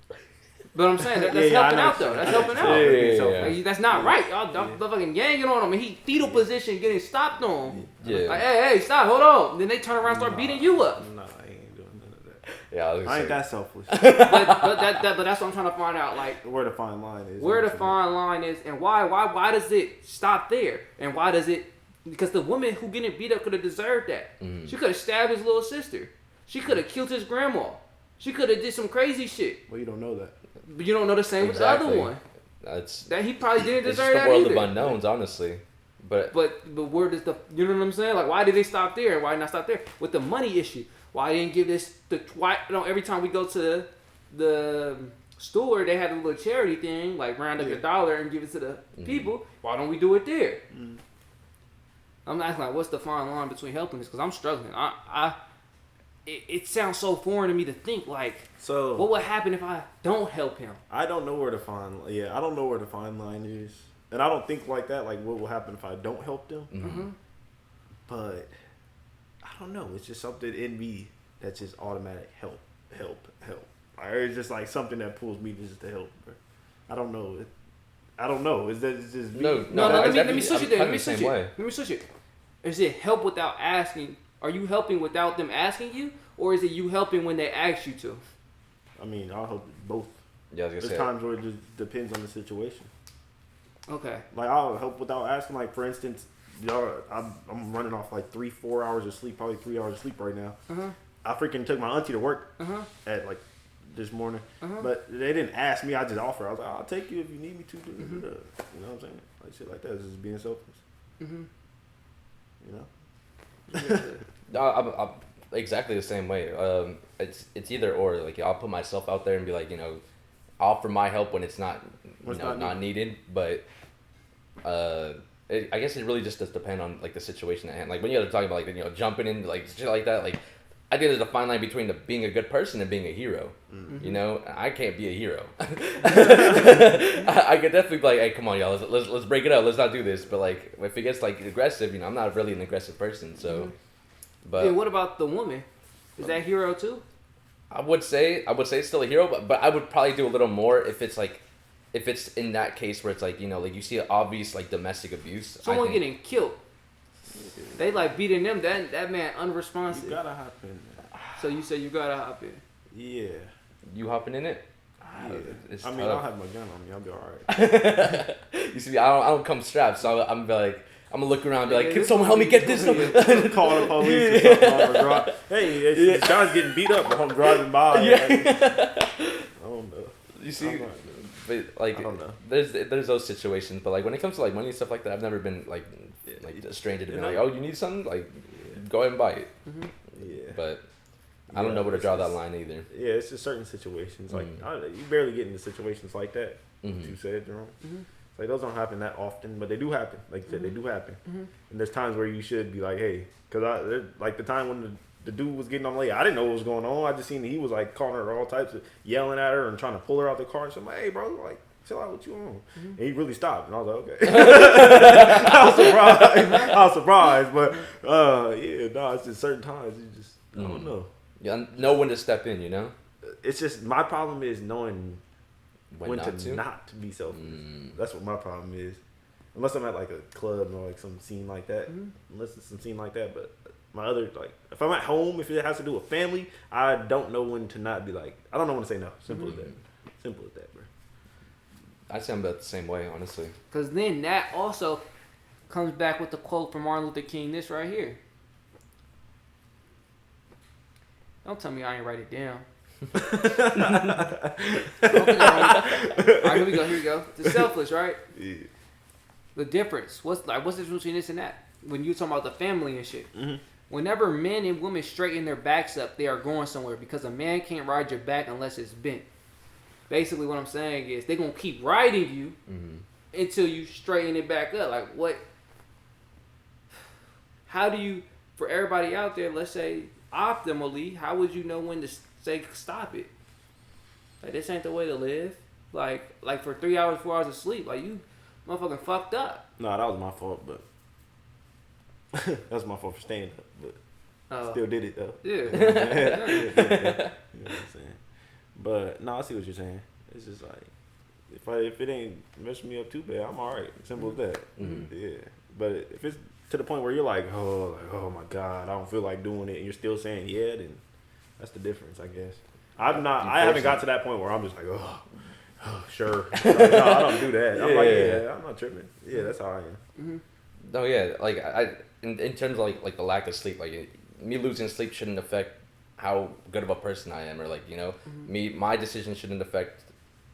But I'm saying that's helping out though. That's helping out. Yeah. That's not right. Y'all fucking ganging on him and he fetal position getting stopped on. Yeah. Like, hey, stop, hold on. Then they turn around and start beating you up. Nah, I ain't doing none of that. Yeah, I ain't that selfish. but that's what I'm trying to find out. Like Where the fine line is. where the fine line is and why does it stop there? And why does it? Because the woman who getting beat up could have deserved that. She could have stabbed his little sister. She could have killed his grandma. She could have did some crazy shit. Well, you don't know that. But you don't know the same with the other one. That he probably didn't deserve that either. It's either. the world of unknowns, honestly. But where does you know what I'm saying? Like, why did they stop there and why not stop there? With the money issue, why didn't give this every time we go to the store, they had a little charity thing, like round up $1 and give it to the people. Why don't we do it there? I'm asking, like, what's the fine line between helping this? Because I'm struggling. It sounds so foreign to me to think, like, so what would happen if I don't help him? I don't know where the fine line is. And I don't think like that, like what will happen if I don't help them. But I don't know. It's just something in me that's just automatic help. Like, it's just like something that pulls me just to help, bro. I don't know. Is that it's just me? No, let me switch it there. Let me switch it. Is it help without asking? Are you helping without them asking you? Or is it you helping when they ask you to? I mean, I'll help both. Yeah, I was gonna There's say. times where it just depends on the situation. Okay. Like, I'll help without asking. Like, for instance, I'm running off like 3-4 hours of sleep, probably 3 hours of sleep right now. I freaking took my auntie to work at like this morning, but they didn't ask me. I just offered. I was like, I'll take you if you need me to. You know what I'm saying? Like shit like that. It's just being selfless. You know. I'm exactly the same way. It's either or. Like, I'll put myself out there and be like, offer my help when it's not, not needed. But I guess it really just does depend on like the situation at hand. Like when you're talking about like jumping in like shit like that. Like I think there's a fine line between being a good person and being a hero. I can't be a hero. I could definitely be like, hey, come on, y'all, let's break it up. Let's not do this. But like, if it gets like aggressive, I'm not really an aggressive person. So, but yeah, what about the woman? Is that hero too? I would say it's still a hero, but I would probably do a little more if it's in that case where it's like like you see an obvious like domestic abuse. Someone getting killed. They like beating them. That man unresponsive. You gotta hop in. So you say you gotta hop in. Yeah. You hopping in it? Yeah. It's I mean, tough. I'll have my gun on me. I'll be alright. You see, I don't come strapped, so I'm gonna look around and be like, can someone help me get this? Call the police or something. Hey, this guy's getting beat up while I'm driving by. Yeah. I don't know. You see, but like, I don't know. There's those situations, but like when it comes to like money and stuff like that, I've never been like a stranger to be like, oh, you need something? Like, go ahead and buy it. Yeah. Like I don't know where to draw that line either. Yeah, it's just certain situations. Like you barely get into situations like that. What you said, Jerome. Like those don't happen that often, but they do happen. Like you said, they do happen. And there's times where you should be like, hey, because like the time when the dude was getting on late, I didn't know what was going on. I just seen he was like calling her all types of yelling at her and trying to pull her out the car. So I'm like, hey, bro, like chill out, what you on? And he really stopped, and I was like, okay. I was surprised, but it's just certain times you just I don't know. Yeah, know when to step in, It's just my problem is knowing when to not be selfish. That's what my problem is. Unless I'm at like a club or like some scene like that. Unless it's some scene like that, but my other, like, if I'm at home, if it has to do with family, I don't know when to not be like, I don't know when to say no. Simple as that. Simple as that, bro. I say I'm about the same way, honestly. Because then that also comes back with the quote from Martin Luther King, this right here. Don't tell me I ain't write it down. Alright, here we go. The selfless, right? Yeah. The difference. What's the difference between this and that? When you talking about the family and shit. Mm-hmm. Whenever men and women straighten their backs up, they are going somewhere because a man can't ride your back unless it's bent. Basically, what I'm saying is they're gonna keep riding you until you straighten it back up. Like what? How do you? For everybody out there, let's say optimally, how would you know when to say stop it? Like this ain't the way to live. Like for 3 hours, 4 hours of sleep, like you motherfucking fucked up. No, that was my fault, but that was my fault for staying up, but still did it though. Yeah. You know what I'm saying? But no, I see what you're saying. It's just like if it ain't messing me up too bad, I'm alright. Simple as that. Yeah. But if it's to the point where you're like, oh my God, I don't feel like doing it, and you're still saying yeah, then that's the difference, I guess. I haven't got to that point where I'm just like, oh sure. No, I don't do that. I'm like, I'm not tripping. Yeah, that's how I am. No, yeah, like I in terms of like the lack of sleep, like me losing sleep shouldn't affect how good of a person I am, or like, you know, my decision shouldn't affect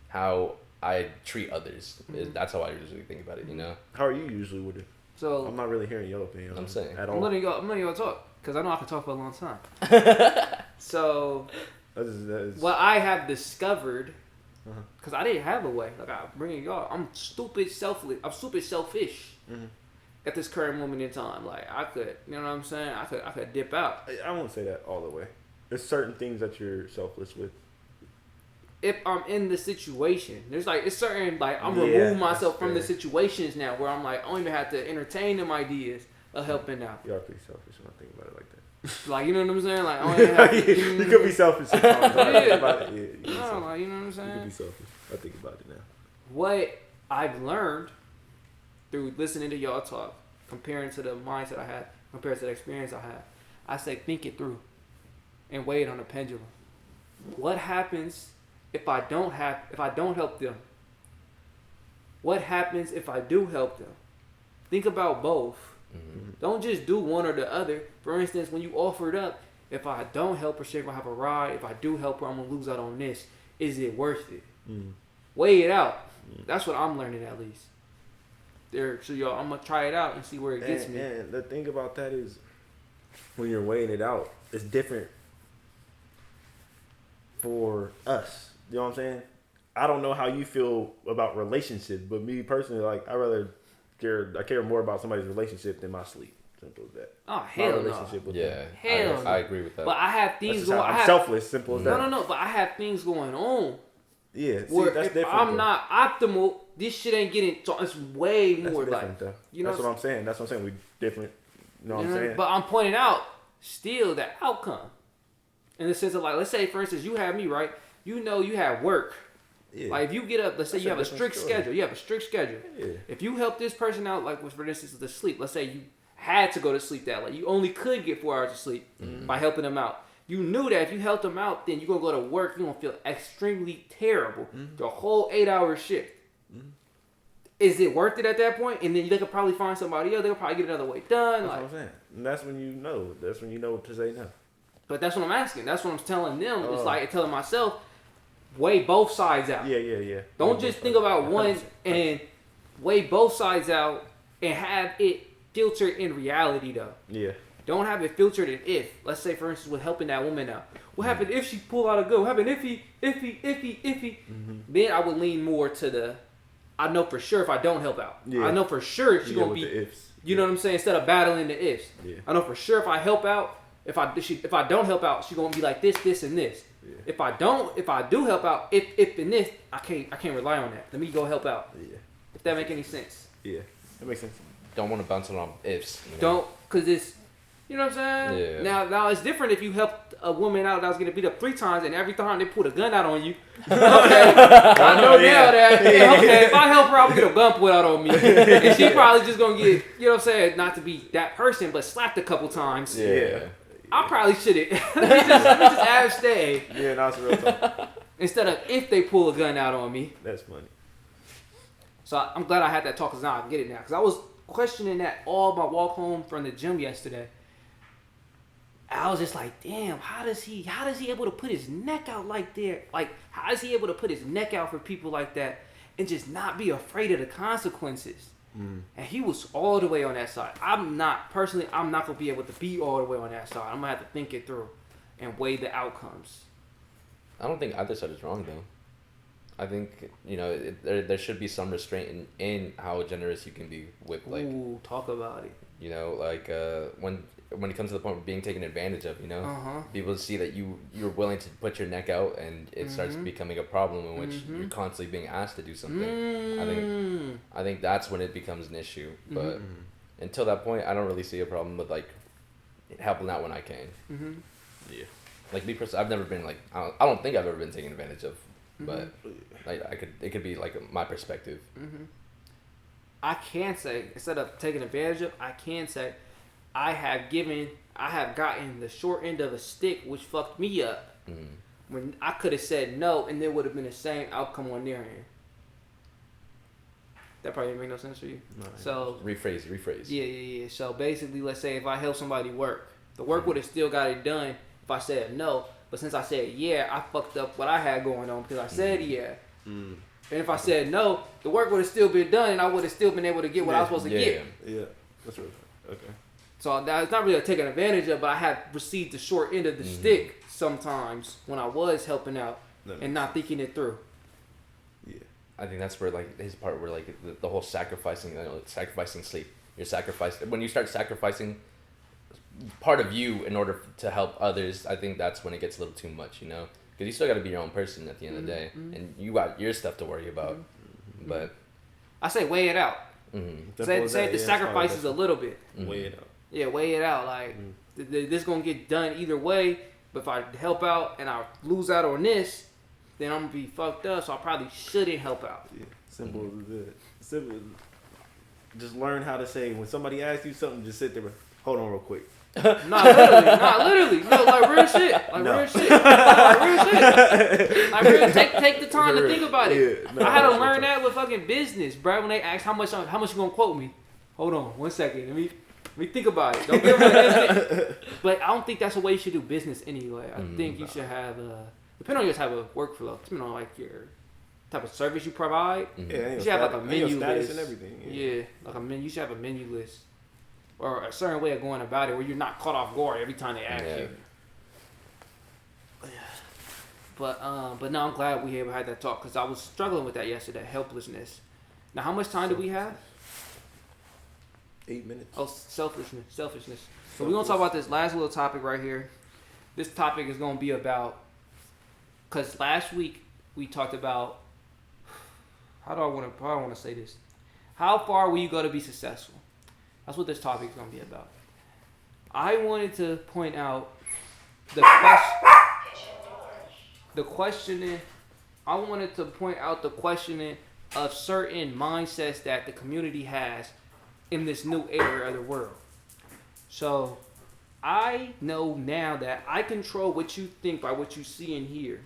how I treat others. That's how I usually think about it, you know. How are you usually with it? So I'm not really hearing your opinion. I'm saying at all. I'm letting y'all talk because I know I can talk for a long time. So that's what I have discovered, because I didn't have a way. Like I bring y'all, I'm stupid selfish. I'm stupid selfish. At this current moment in time, like I could, you know what I'm saying? I could dip out. I won't say that all the way. There's certain things that you're selfless with. If I'm in the situation, there's like it's certain like I'm Yeah, removing myself that's from the fair. situations now where I'm like I don't even have to entertain them ideas of helping out. You are pretty selfish when I think about it like that. Like you know what I'm saying? Like I don't even have to, You could be selfish sometimes. I think about it. Yeah, you could be no, selfish. like you know what I'm You saying? could be selfish. I think about it now. What I've learned through listening to y'all talk, comparing to the mindset I had, compared to the experience I had, I say think it through and weigh it on a pendulum. What happens if I don't help them? What happens if I do help them? Think about both. Don't just do one or the other. For instance, when you offered up, if I don't help her, she's gonna have a ride. If I do help her, I'm gonna lose out on this. Is it worth it? Weigh it out. That's what I'm learning at least. So y'all, I'm gonna try it out and see where it gets me. And the thing about that is, when you're weighing it out, it's different for us. You know what I'm saying? I don't know how you feel about relationships, but me personally, like I care more about somebody's relationship than my sleep. Simple as that. Oh My hell no. relationship with them. Yeah, Hell I agree with that. But I have That's things just going. how I'm selfless. Simple as that. No. But I have things going on. Yeah, see, Where that's if different. I'm though. not optimal, this shit ain't getting. It's way That's more different, like. though. You know That's what I'm saying. That's what I'm saying. We different. You know what I'm saying? But I'm pointing out still the outcome, in the sense of like, let's say for instance, you have me right. You know you have work. Yeah. Like if you get up, let's say That's you a have a different strict story. schedule. You have a strict schedule. Yeah. If you help this person out, like for instance, the sleep. Let's say you had to go to sleep that late. You only could get 4 hours of sleep by helping them out. You knew that if you helped them out, then you're going to go to work. You're going to feel extremely terrible. The whole 8-hour shift. Is it worth it at that point? And then they could probably find somebody else. They could probably get another way done. That's what I'm saying. And that's when you know. That's when you know to say no. But that's what I'm asking. That's what I'm telling them. It's like telling myself, weigh both sides out. Yeah. Don't just think about one and weigh both sides out and have it filtered in reality though. Yeah. Don't have it filtered in if. Let's say for instance with helping that woman out. What happened if she pull out a gun? What happened if he? Then I would lean more to the I know for sure if I don't help out. Yeah. I know for sure she's gonna with be the ifs. you know what I'm saying? Instead of battling the ifs. Yeah. I know for sure if I help out, if I don't help out, she's gonna be like this, and this. Yeah. If I do help out, if and this, I can't rely on that. Let me go help out. Yeah. If that make any sense. Yeah. That makes sense. Don't want to bounce it on ifs. You know? Don't, cause it's You know what I'm saying? Yeah. Now it's different if you helped a woman out that was getting beat up 3 times and every time they pulled a gun out on you. Okay, I know now that okay, if I help her, I'll get a gun pulled out on me, and she probably just gonna get, you know what I'm saying, not to be that person, but slapped a couple times. Yeah. I probably shouldn't. let me just abstain. Yeah, that's real talk. Instead of if they pull a gun out on me. That's funny. So I'm glad I had that talk because now I can get it now. Because I was questioning that all my walk home from the gym yesterday. I was just like, damn, how does he able to put his neck out like that? Like, how is he able to put his neck out for people like that and just not be afraid of the consequences? And he was all the way on that side. I'm not going to be able to be all the way on that side. I'm going to have to think it through and weigh the outcomes. I don't think either side is wrong, though. I think, you know, there should be some restraint in how generous you can be with, like... Ooh, talk about it. You know, like, when it comes to the point of being taken advantage of, you know, people see that you're willing to put your neck out, and it starts becoming a problem in which you're constantly being asked to do something. I think that's when it becomes an issue. But until that point, I don't really see a problem with, like, helping out when I can. Yeah. Like, me personally, I've never been like, I don't think I've ever been taken advantage of, but like it could be like my perspective. I can say, instead of taking advantage of, I can say I have gotten the short end of a stick, which fucked me up. When I could have said no, and there would have been the same outcome on their end. That probably didn't make no sense for you. No, So rephrase. Yeah. So basically, let's say if I help somebody work, the work would have still got it done if I said no. But since I said yeah, I fucked up what I had going on because I said yeah. And if I said no, the work would have still been done, and I would have still been able to get what I was supposed to get. Yeah, that's right. Okay. So that it's not really taking advantage of, but I had received the short end of the stick sometimes when I was helping out and not thinking it through. Yeah. I think that's where, like, his part where, like, the whole sacrificing, you know, sacrificing sleep. You're sacrificing, when you start sacrificing part of you in order to help others, I think that's when it gets a little too much, you know? Because you still got to be your own person at the end of the day, and you got your stuff to worry about. But I say weigh it out. Say the sacrifices a little bit. Weigh it out. Yeah, weigh it out. Like, this going to get done either way, but if I help out and I lose out on this, then I'm going to be fucked up, so I probably shouldn't help out. Yeah, simple as it. Simple. Just learn how to say, when somebody asks you something, just sit there, hold on real quick. Nah, literally. No, like real shit. Real shit. Like real, take the time to think about it. Yeah, I had to learn that with fucking business, bro. When they ask how much you gonna quote me. Hold on, 1 second. Let me think about it. Don't give them an instant. But I don't think that's the way you should do business anyway. I think you should have depending on your type of workflow, depending on like your type of service you provide. Yeah, you should have like a menu list and everything. Yeah, like a menu. You should have a menu list. Or a certain way of going about it where you're not caught off guard every time they ask you. But no, I'm glad we had that talk because I was struggling with that yesterday, helplessness. Now, how much time do we have? 8 minutes. Oh, selfishness. So we're going to talk about this last little topic right here. This topic is going to be about, because last week we talked about, how do I want to say this? How far will you go to be successful? That's what this topic is going to be about. I wanted to point out the questioning of certain mindsets that the community has in this new area of the world. So I know now that I control what you think by what you see and hear.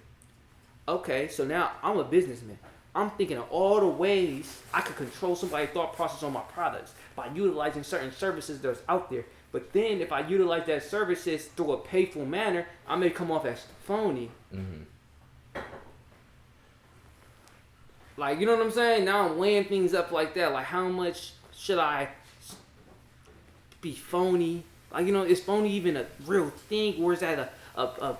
Okay, so now I'm a businessman. I'm thinking of all the ways I could control somebody's thought process on my products by utilizing certain services that's out there. But then if I utilize that services through a payful manner, I may come off as phony. Like, you know what I'm saying? Now I'm weighing things up like that. Like, how much should I be phony? Like, you know, is phony even a real thing? Or is that a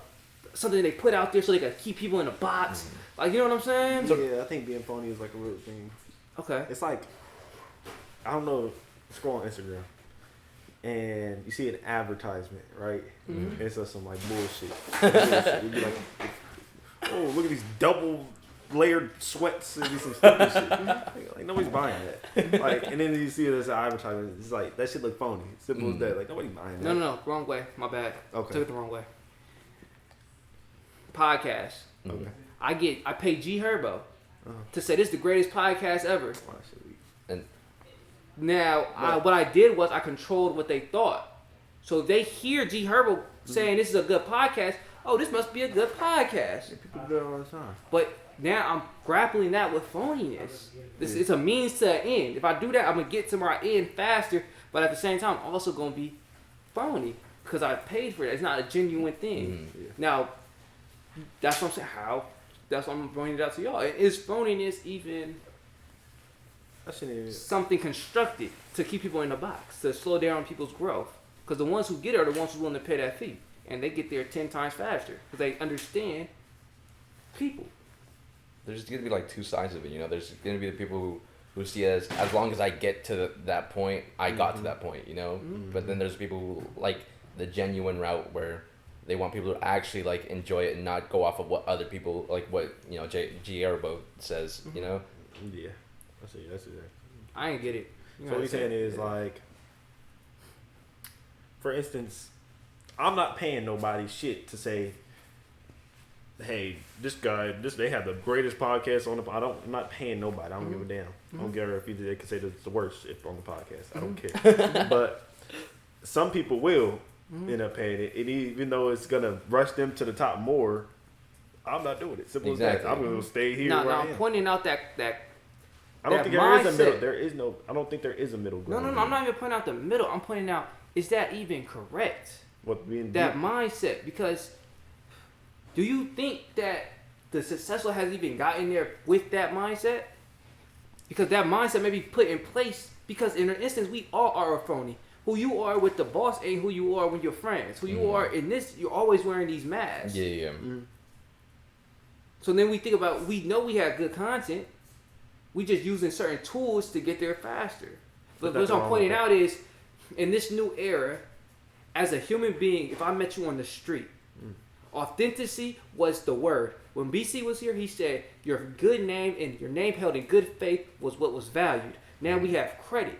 something they put out there so they can keep people in a box? Like, you know what I'm saying? Yeah, I think being phony is like a real thing. Okay. It's like, I don't know, scroll on Instagram and you see an advertisement, right? It's just some like bullshit. You'd be like, oh, look at these double layered sweats and be some stupid shit. Like nobody's buying that. Like, and then you see it as an advertisement. It's like that shit look phony. Simple as that. Like nobody's buying that. No, wrong way. My bad. Okay. Took it the wrong way. Podcast. Okay. I pay G Herbo to say this is the greatest podcast ever. And Now, what I did was I controlled what they thought. So if they hear G Herbo saying this is a good podcast, oh, this must be a good podcast. People do that all the time. But now I'm grappling that with phoniness. It's a means to an end. If I do that, I'm going to get to my end faster. But at the same time, I'm also going to be phony because I paid for it. It's not a genuine thing. Now, that's what I'm saying. That's what I'm pointing it out to y'all. Is phoniness even something constructed to keep people in the box, to slow down people's growth? Because the ones who get it are the ones who are willing to pay that fee. And they get there 10 times faster because they understand people. there's going to be like two sides of it, you know. There's going to be the people who see it as long as I get to that point, I got to that point, you know. But then there's people who like the genuine route where they want people to actually like enjoy it and not go off of what other people like what G. Erbo says, you know. Yeah, that's it. I ain't get it. So what he's saying is like, for instance, I'm not paying nobody shit to say, hey, they have the greatest podcast on the. I'm not paying nobody. I don't give a damn. I don't care if they can say that it's the worst if on the podcast. I don't care. But some people will end up paying it, and even though it's gonna rush them to the top more, I'm not doing it. Simple as that. I'm gonna stay here. Now I I'm am. pointing out that I don't think there is a middle. There is no. I don't think there is a middle ground. No. I'm not even pointing out the middle. I'm pointing out, is that even correct? What being that mindset? Because do you think that the successful has even gotten there with that mindset? Because that mindset may be put in place because in an instance we all are a phony. Who you are with the boss ain't who you are when you're friends. Who you are in this, you're always wearing these masks. Yeah. So then we think about, we know we have good content. We just using certain tools to get there faster. But what I'm pointing out is, in this new era, as a human being, if I met you on the street, authenticity was the word. When BC was here, he said your good name and your name held in good faith was what was valued. Now we have credit.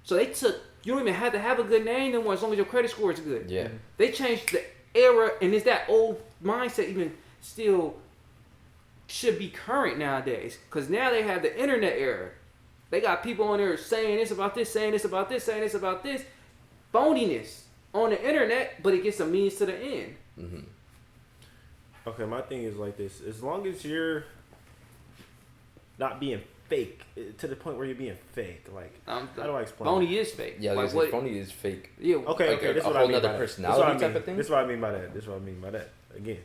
So they took, you don't even have to have a good name no more as long as your credit score is good. Yeah. They changed the era, and is that old mindset even still should be current nowadays? Because now they have the internet era. They got people on there saying this about this, saying this about this, saying this about this. Phoniness on the internet, but it gets a means to the end. Okay, my thing is like this. As long as you're not being fake to the point where you're being fake, like how do I explain? Phony is fake. Yeah, like what phony is fake. Yeah. Okay, like this is a what whole I mean nother by that. personality type of thing. This is what I mean by that. Again,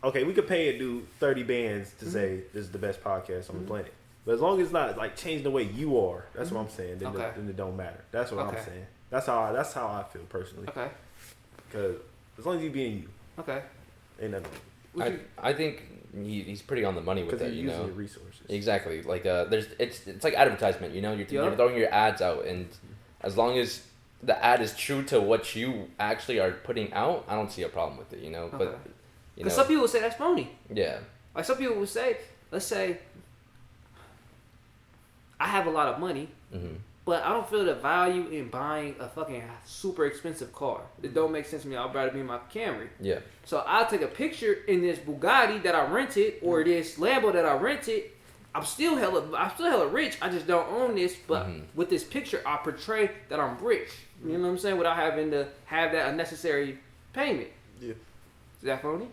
okay, we could pay a dude 30 bands to say this is the best podcast on the planet, but as long as it's not like changing the way you are, that's what I'm saying. Then, then it don't matter. That's what I'm saying. That's how I feel personally. Okay. Because as long as you being you, okay, ain't nothing. I think he's pretty on the money with that, you know. Your resources. Exactly. Like it's like advertisement, you know. You're throwing your ads out, and as long as the ad is true to what you actually are putting out, I don't see a problem with it, you know. But because some people will say that's phony. Yeah. Like some people will say, let's say, I have a lot of money, but I don't feel the value in buying a fucking super expensive car. It don't make sense to me. I'd rather be in my Camry. Yeah. So I'll take a picture in this Bugatti that I rented or this Lambo that I rented. I'm still hella rich. I just don't own this. But with this picture, I portray that I'm rich. You know what I'm saying? Without having to have that unnecessary payment. Yeah. Is that phony?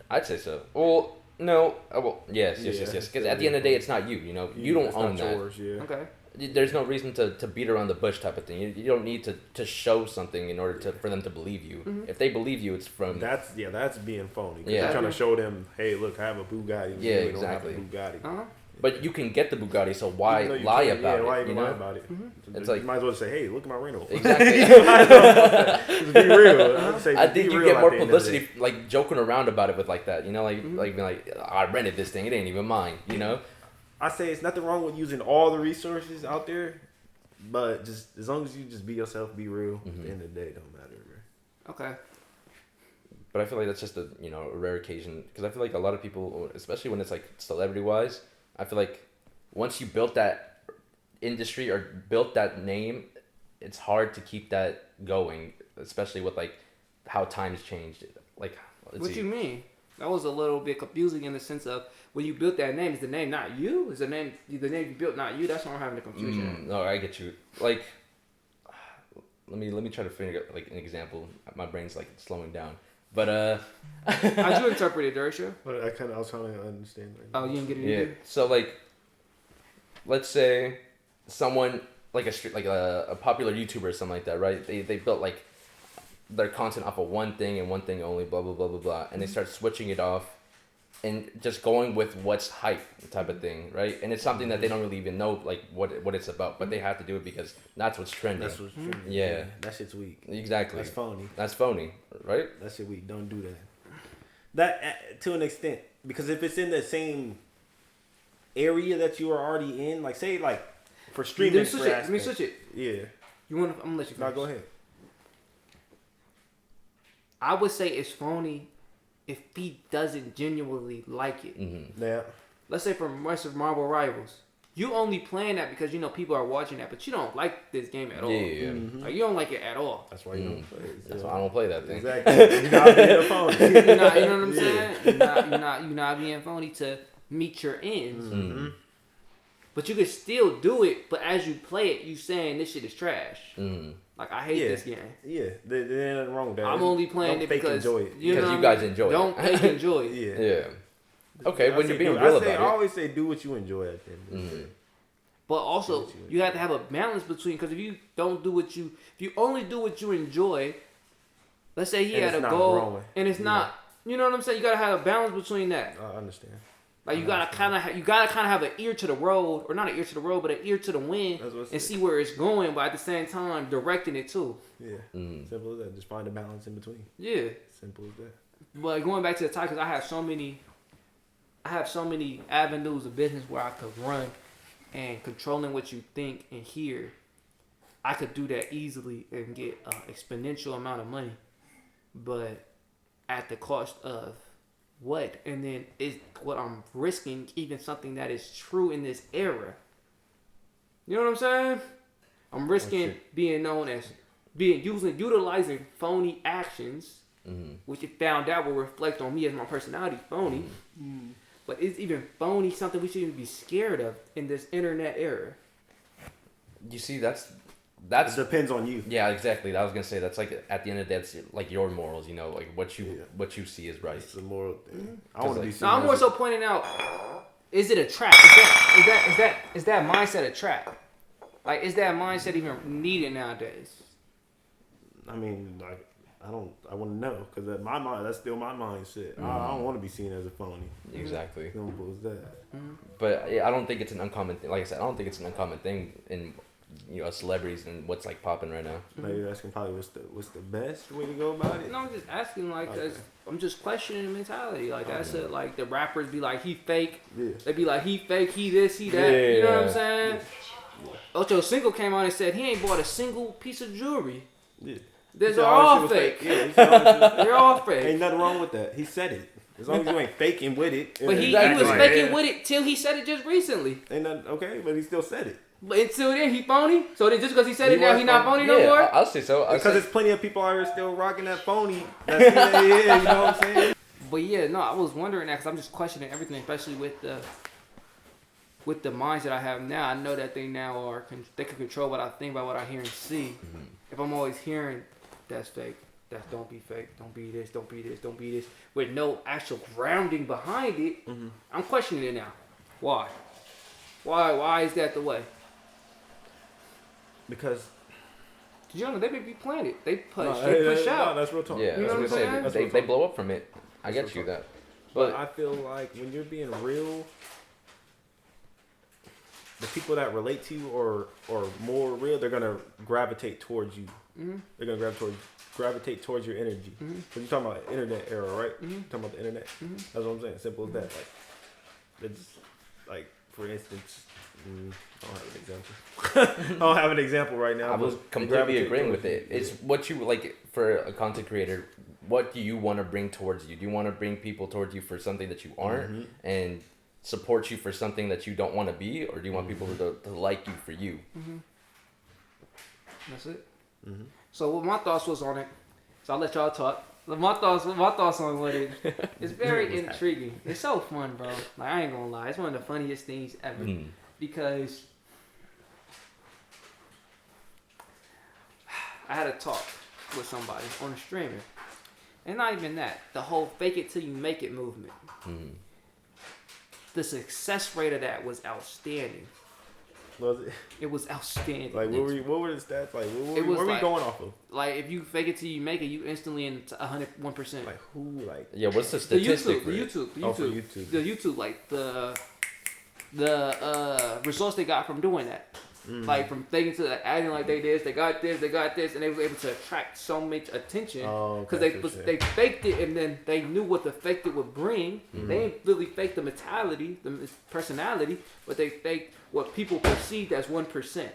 I'd say so. Well, no. Well, yes. Because at the end of the day, it's not you. You know, you don't own that. Yours, yeah. Okay. There's no reason to beat around the bush type of thing. You don't need to show something in order for them to believe you. If they believe you, it's from... That's being phony. Yeah. You're trying to show them, hey, look, I have a Bugatti. Yeah, you exactly. Don't have a Bugatti. But you can get the Bugatti, so why lie about it? Why you even know? lie about it? It's you like, might as well say, hey, look at my rental. Exactly. Just be real. I think you get more publicity like joking around about it with like that. You know, like being like, I rented this thing. It ain't even mine. You know. I say it's nothing wrong with using all the resources out there, but just as long as you just be yourself, be real. At the end of the day, it don't matter. Okay. But I feel like that's just a rare occasion because I feel like a lot of people, especially when it's like celebrity wise, I feel like once you built that industry or built that name, it's hard to keep that going, especially with like how times changed. Like, What you mean? That was a little bit confusing in the sense of when you built that name, is the name not you? Is the name you built not you? That's why I'm having the confusion. No, I get you. Like, let me try to figure out like an example. My brain's like slowing down. But how'd you interpret it, Dersha? But I was trying to understand. Oh, you didn't get it yeah. either? So like, let's say someone like a popular YouTuber or something like that, right? They built like their content off of one thing and one thing only, blah blah blah blah blah, and they start switching it off and just going with what's hype type of thing, right? And it's something that they don't really even know like what it's about, but they have to do it because that's what's trending. That's what's true. Yeah. That shit's weak. Exactly. That's phony. That's phony, right? That shit weak. Don't do that. That to an extent, because if it's in the same area that you are already in, like say like for streaming, Let me switch it. Yeah. You want? I'm gonna let you finish. No, go ahead. I would say it's phony if he doesn't genuinely like it. Mm-hmm. Yeah. Let's say from Marvel Rivals, you only playing that because people are watching that, but you don't like this game at all. Yeah. Mm-hmm. Like, you don't like it at all. That's why you don't play it. That's why I don't play that thing. Exactly. You're not being a phony. You know what I'm saying? You're not being phony to meet your ends. Mm-hmm. But you can still do it. But as you play it, you saying this shit is trash. Mm-hmm. Like, I hate this game. Yeah, there's nothing wrong with that. I'm only playing don't it fake because enjoy it. Because you guys enjoy it. Don't fake enjoy it. Yeah. Yeah. Okay, when you're being real about it. I always say do what you enjoy at the end of the day. But also, you have to have a balance between, because if you only do what you enjoy, let's say he had a goal, and it's not, you know what I'm saying? You gotta have a balance between that. I understand. Like you gotta kind of have an ear to the road, or not an ear to the road, but an ear to the wind, and see where it's going. But at the same time, directing it too. Yeah, simple as that. Just find a balance in between. Yeah, simple as that. But going back to the topic, because I have so many avenues of business where I could run, and controlling what you think and hear, I could do that easily and get an exponential amount of money, but at the cost of what? And then is what I'm risking even something that is true in this era. You know what I'm saying? I'm risking being known as utilizing phony actions, which it found out will reflect on me as my personality phony. But is even phony something we shouldn't be scared of in this internet era? You see, that's it depends on you. Yeah, exactly. I was gonna say that's like at the end of the day, that's like your morals. You know, like what you see is right. It's a moral thing. I want to be. I'm more so pointing out: is it a trap? Is that mindset a trap? Like, is that mindset even needed nowadays? I mean, like, I want to know, because in my mind, that's still my mindset. I don't want to be seen as a phony. Exactly. Simple as that. But I don't think it's an uncommon thing. Like I said, I don't think it's an uncommon thing in celebrities and what's like popping right now. Maybe you're asking probably what's the best way to go about it. No, I'm just asking, like, I'm just questioning the mentality. Like, that's it. Like, the rappers be like, he fake. Yeah. They be like, he fake, he this, he that. Yeah. You know what I'm saying? Yeah. Ocho Cinco came out and said he ain't bought a single piece of jewelry. Yeah. They're all fake. Yeah, they're all fake. Ain't nothing wrong with that. He said it. As long as you ain't faking with it. But he was faking with it till he said it just recently. Ain't nothing, okay, but he still said it. But until then, he phony? So then just because he said it now, he not phony no more? I'll say so. Because there's plenty of people out here still rocking that phony. That's you know what I'm saying? But yeah, no, I was wondering that because I'm just questioning everything, especially with the minds that I have now. I know that they now they can control what I think by what I hear and see. If I'm always hearing that's fake, don't be fake, don't be this, don't be this, don't be this, with no actual grounding behind it, I'm questioning it now. Why? Why is that the way? Because you know, they may be playing it. They push No, out. that's real talk. Yeah, you know what I'm saying? They blow up from it. I get you that. But I feel like when you're being real, the people that relate to you or more real, they're gonna gravitate towards you. They're gonna gravitate towards your energy. Because you're talking about the internet era, right? Talking about the internet. That's what I'm saying. Simple as that. Like, it's like, for instance, I don't have an example. I don't have an example right now. I was completely agreeing with it. It's what you like for a content creator, what do you want to bring towards you? Do you want to bring people towards you for something that you aren't and support you for something that you don't want to be, or do you want people to like you for you? That's it. So what my thoughts was on it, so I'll let y'all talk. My thoughts on what it. It's very intriguing. It's so fun, bro. Like, I ain't gonna lie, it's one of the funniest things ever because I had a talk with somebody on a streamer, and not even that. The whole fake it till you make it movement. The success rate of that was outstanding. Was it? It was outstanding. Like, what were the stats? Like, what were we like, going off of? Like, if you fake it till you make it, you instantly in 101%. Like, who? Like, yeah, what's the statistic? The YouTube. Oh, for YouTube. The YouTube, like the results they got from doing that. Like, from faking to like, acting like they got this, and they were able to attract so much attention because they faked it, and then they knew what the faked it would bring. They didn't really fake the mentality, the personality, but they faked what people perceived as 1%.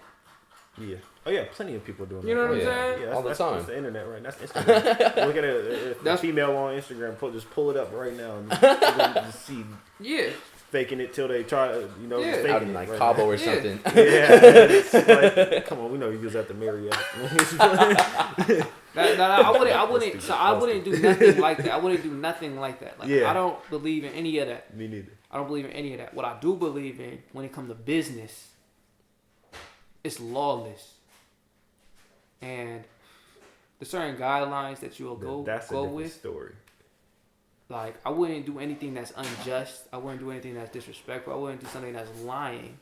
Yeah. Oh yeah, plenty of people doing that. You know what I'm saying? Yeah, all the time. That's the internet, right? That's Instagram. Look at a female on Instagram. Just pull it up right now and just see. Yeah. Faking it till they try, faking out in it, like right Cabo now. or something. Yeah. It's like, come on, we know you was at the Marriott. I wouldn't do nothing like that. I wouldn't do nothing like that. Like, Yeah. I don't believe in any of that. Me neither. I don't believe in any of that. What I do believe in when it comes to business, it's lawless. And the certain guidelines that you'll go with. Story. Like, I wouldn't do anything that's unjust. I wouldn't do anything that's disrespectful. I wouldn't do something that's lying.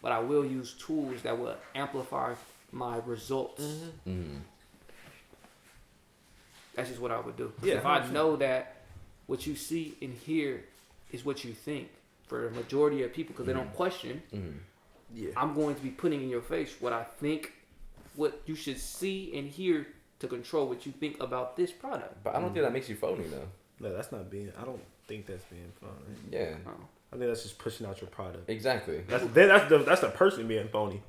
But I will use tools that will amplify my results. That's just what I would do. Yeah, if I know that what you see and hear is what you think, for the majority of people, because they don't question, Yeah. I'm going to be putting in your face what I think, what you should see and hear to control what you think about this product. But I don't think that makes you phony though. No, that's not being. I don't think that's being phony. Yeah. I think that's just pushing out your product. Exactly. That's the person being phony.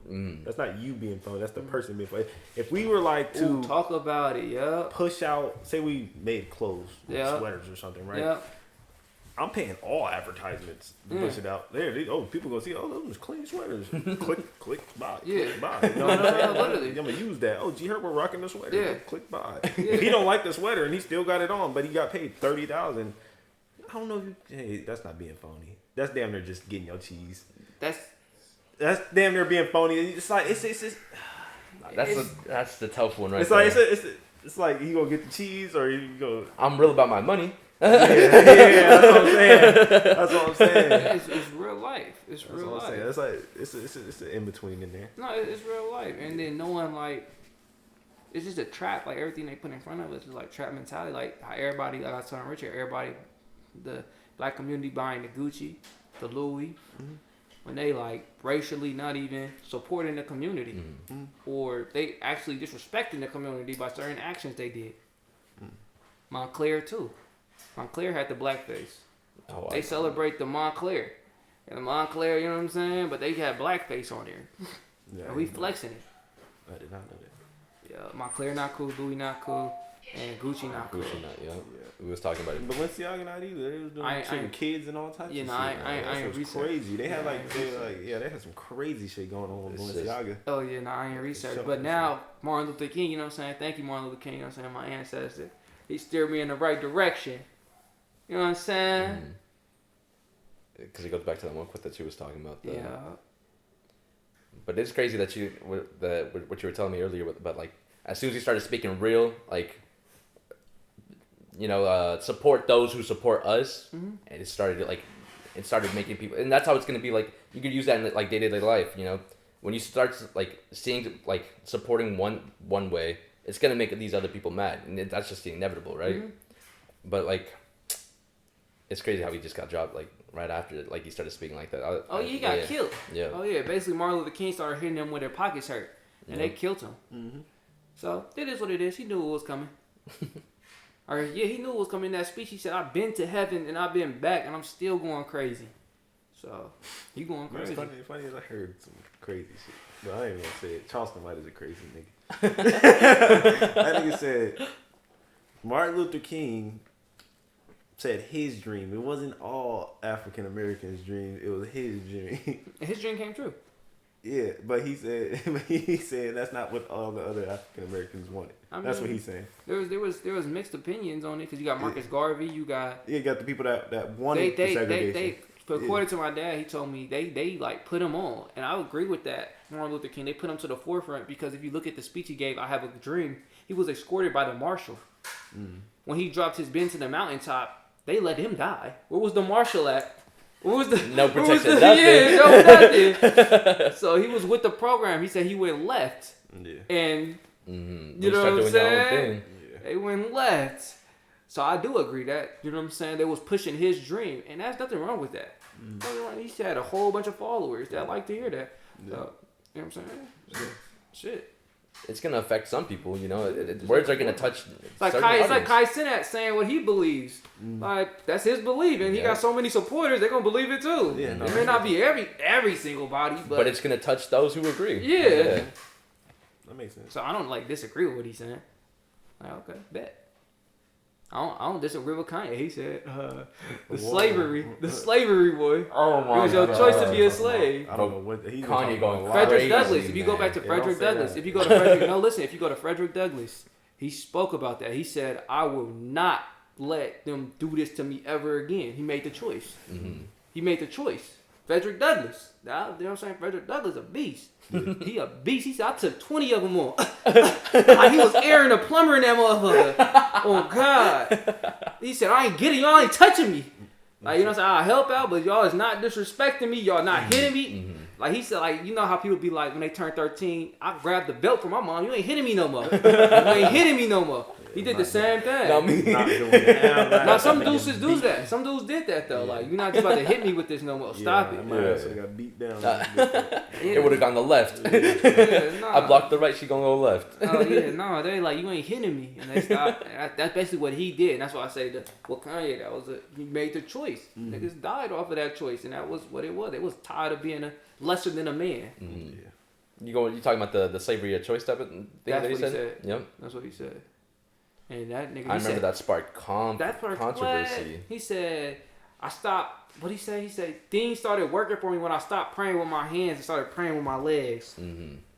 That's not you being phony. That's the person being phony. If we were like to talk about it, push out, say we made clothes, sweaters or something, right? Yeah. I'm paying all advertisements to push it out. People gonna see, those clean sweaters. click, buy. Yeah. Click, buy. You know what I'm saying? Literally. I'm gonna use that. G Herb rocking the sweater. Yeah. Click, buy. Yeah. If he don't like the sweater and he still got it on, but he got paid $30,000, I don't know if hey, that's not being phony. That's damn near just getting your cheese. That's damn near being phony. It's like it's that's the tough one, right? It's there. like it's like you gonna get the cheese or you go. I'm real about my money. Yeah, that's what I'm saying. That's what I'm saying. It's real life. It's That's real what I'm life. saying. It's like it's an in between in there. No, it's real life. And then knowing, like, it's just a trap. Like, everything they put in front of us is like trap mentality. Like how everybody, like I was telling Richard, everybody, the black community buying the Gucci, the Louis, when they like racially not even supporting the community, or they actually disrespecting the community by certain actions they did. Montclair too. Montclair had the blackface. They celebrate the Montclair. And the Montclair, you know what I'm saying? But they had blackface on there. Yeah, and we flexing it. I did not know that. Yeah, Montclair not cool, Louis not cool, and Gucci not cool. Gucci not, yeah. We was talking about it. But Balenciaga not either. They was doing shit with kids and all types of shit. I ain't research. Crazy. They had they had some crazy shit going on with Balenciaga. Oh yeah, I ain't research. But now Martin Luther King, you know what I'm saying? Thank you, Martin Luther King. You know what I'm saying? My ancestor, he steered me in the right direction. You know what I'm saying? Because it goes back to that one quote that you was talking about. Yeah. But it's crazy that what you were telling me earlier about, like, as soon as you started speaking real, like, support those who support us, and it started making people, and that's how it's gonna be. Like, you could use that in like day-to-day life. When you start like seeing like supporting one way, it's gonna make these other people mad, and that's just the inevitable, right? But like, it's crazy how he just got dropped like right after he started speaking like that. He got killed. Yeah. Oh yeah, basically Martin Luther King started hitting them with their pockets hurt, and they killed him. So it is what it is. He knew it was coming. He knew it was coming in that speech. He said, "I've been to heaven and I've been back, and I'm still going crazy." So he going crazy. Funny as I heard some crazy shit, but I ain't gonna say it. Charleston White is a crazy nigga. That nigga said Martin Luther King said his dream. It wasn't all African Americans' dream. It was his dream. His dream came true. Yeah, but he said that's not what all the other African Americans wanted. That's what he's saying. There was mixed opinions on it because you got Marcus Garvey, you got the people that wanted the segregation. According to my dad, he told me they like put him on, and I agree with that. Martin Luther King, they put him to the forefront because if you look at the speech he gave, "I Have a Dream," he was escorted by the marshal. When he dropped his bin to the mountaintop, they let him die. Where was the marshal at? What was the no protection? Nothing. Yeah, no nothing. So he was with the program. He said he went left, and you know what I'm saying? They went left. So I do agree that you know what I'm saying. They was pushing his dream, and there's nothing wrong with that. He had a whole bunch of followers that like to hear that. So, you know what I'm saying? Shit. It's gonna affect some people, you know. Words are gonna touch. It's like Kai Cenat saying what he believes. Like that's his belief, and he got so many supporters, they're gonna believe it too. Yeah, it may not be every single body, but it's gonna touch those who agree. Yeah. That makes sense. So I don't disagree with what he's saying. Like, okay, bet. I don't disagree with Kanye. He said the slavery boy. Oh my God. It was your choice to be a slave. I don't know what he's Kanye going Frederick crazy, Douglass. If you go back to Frederick Douglass, if you go to Frederick, if you go to Frederick Douglass, he spoke about that. He said, "I will not let them do this to me ever again." He made the choice. He made the choice. Frederick Douglass. You know what I'm saying? Frederick Douglass a beast. He a beast. He said, I took 20 of them on. Like he was airing a plumber in that motherfucker. Oh, God. He said, I ain't getting y'all ain't touching me. Like, you know what I'm saying? I'll help out, but y'all is not disrespecting me. Y'all not hitting me. Like, he said, like, you know how people be like, when they turn 13, I grabbed the belt from my mom. You ain't hitting me no more. You ain't hitting me no more. He did the same thing. Not me. Now, some dudes do that. Some dudes did that, though. Like, you're not just about to hit me with this no more. Stop it. My ass got beat down. It would have gone the left. I blocked the right, she gonna go left. Oh, yeah. No, they like, you ain't hitting me. And they stopped. That's basically what he did. And that's why I say, Kanye, he made the choice. Niggas died off of that choice. And that was what it was. It was tired of being lesser than a man. You talking about the slavery of choice type of thing that he said? Yep. That's what he said. And that nigga, I remember that sparked controversy. He said, I stopped. What he say? He said things started working for me when I stopped praying with my hands and started praying with my legs.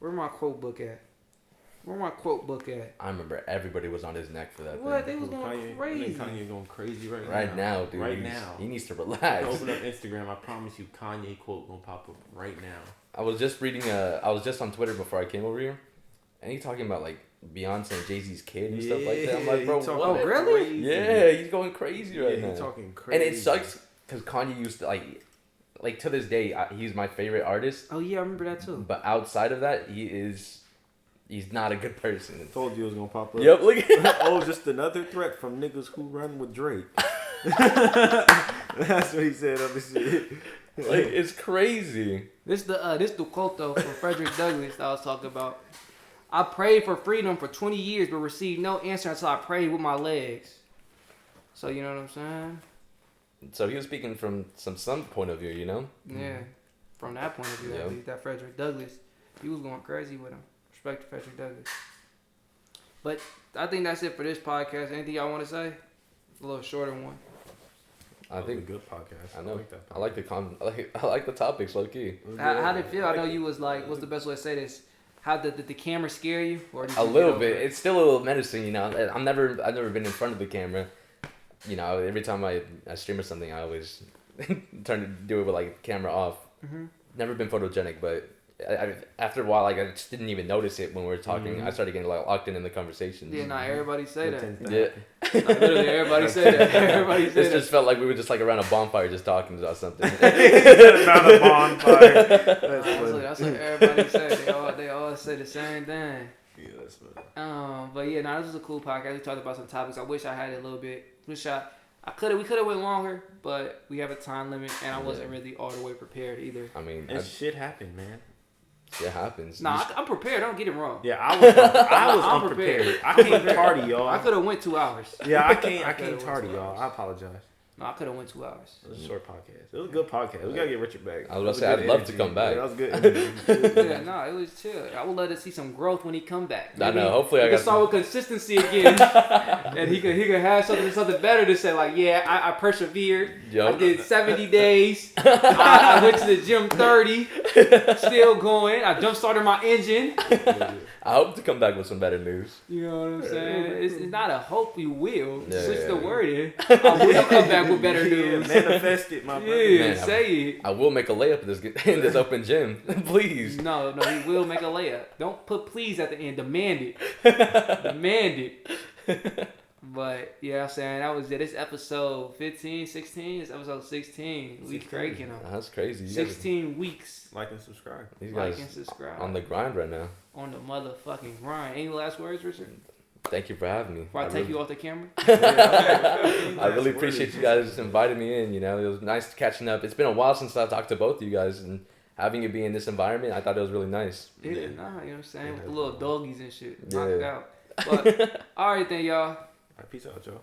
Where my quote book at? I remember everybody was on his neck for that. What? They was going crazy. Kanye going crazy now. Right now, dude. Right now. He needs to relax. Open up Instagram. I promise you, Kanye quote gonna pop up right now. I was just on Twitter before I came over here, and he talking about like Beyonce and Jay-Z's kid and stuff like that. I'm like, bro, what? Really? Crazy. Yeah, he's going crazy right now. He's talking crazy. And it sucks because Kanye used to like to this day, he's my favorite artist. Oh yeah, I remember that too. But outside of that, he's not a good person. I told you it was gonna pop up. Yep, look. Oh, just another threat from niggas who run with Drake. That's what he said on the shit. Like, it's crazy. This the quote though from Frederick Douglass that I was talking about. I prayed for freedom for 20 years, but received no answer until I prayed with my legs. So you know what I'm saying? So he was speaking from some point of view, you know? Yeah, from that point of view, at least, that Frederick Douglass, he was going crazy with him. Respect to Frederick Douglass. But I think that's it for this podcast. Anything y'all want to say? A little shorter one. I think a good podcast. I know. I like that. I like the topics, low key. How did it feel? I know you was like, what's the best way to say this? How did the camera scare you? Or did you a little bit. It's still a little menacing, you know. I've never been in front of the camera. You know, every time I stream or something, I always turn to do it with like camera off. Never been photogenic, but after a while, like I just didn't even notice it when we were talking. I started getting like locked in the conversation. Yeah, not everybody say that. Yeah, like, literally everybody say that. Everybody say that. Just felt like we were just like around a bonfire, just talking about something. Around a bonfire. That's what everybody say. They all say the same thing. Yeah, that's funny. But yeah, this was a cool podcast. We talked about some topics. I wish I had it a little bit. We could have went longer, but we have a time limit, and I wasn't really all the way prepared either. I mean, shit happened, man. It happens. Nah, I'm prepared. Don't get it wrong. Yeah, I was unprepared. I came tardy, y'all. I could have went 2 hours. Yeah, I came tardy, y'all. I apologize. No, I could have went 2 hours. It was a short podcast. It was a good podcast. We gotta get Richard back. I was about to say, I'd love to come back. Yeah, that was good energy. Yeah, no, it was chill. I would love to see some growth when he come back. I know. Hopefully, I can got start with consistency again, and he could have something better to say. Like, yeah, I persevered. Yep. I did 70 days. I went to the gym 30. Still going. I jump started my engine. I hope to come back with some better news. You know what I'm saying? It's not a hope you will. Yeah, Switch yeah, the yeah. wording. I will come back with better Yeah, news. manifest it, my brother. Yeah, Man, say it. I will make a layup in this open gym, please. No, he will make a layup. Don't put please at the end. Demand it. Demand it. But, yeah, I'm saying that was it. It's episode 15, 16. It's episode 16. We 16. cranking them. That's crazy. You 16 weeks. Like and subscribe. These Like guys and subscribe. on the grind right now. On the motherfucking grind. Any last words, Richard? Thank you for having me. Before I take you off the camera? I really appreciate you guys inviting me in. You know, it was nice catching up. It's been a while since I've talked to both of you guys, and having it be in this environment, I thought it was really nice. Yeah, nah, you know what I'm saying? With the little doggies and shit. Yeah. Knocked out. But, all right then, y'all. All right, peace out, y'all.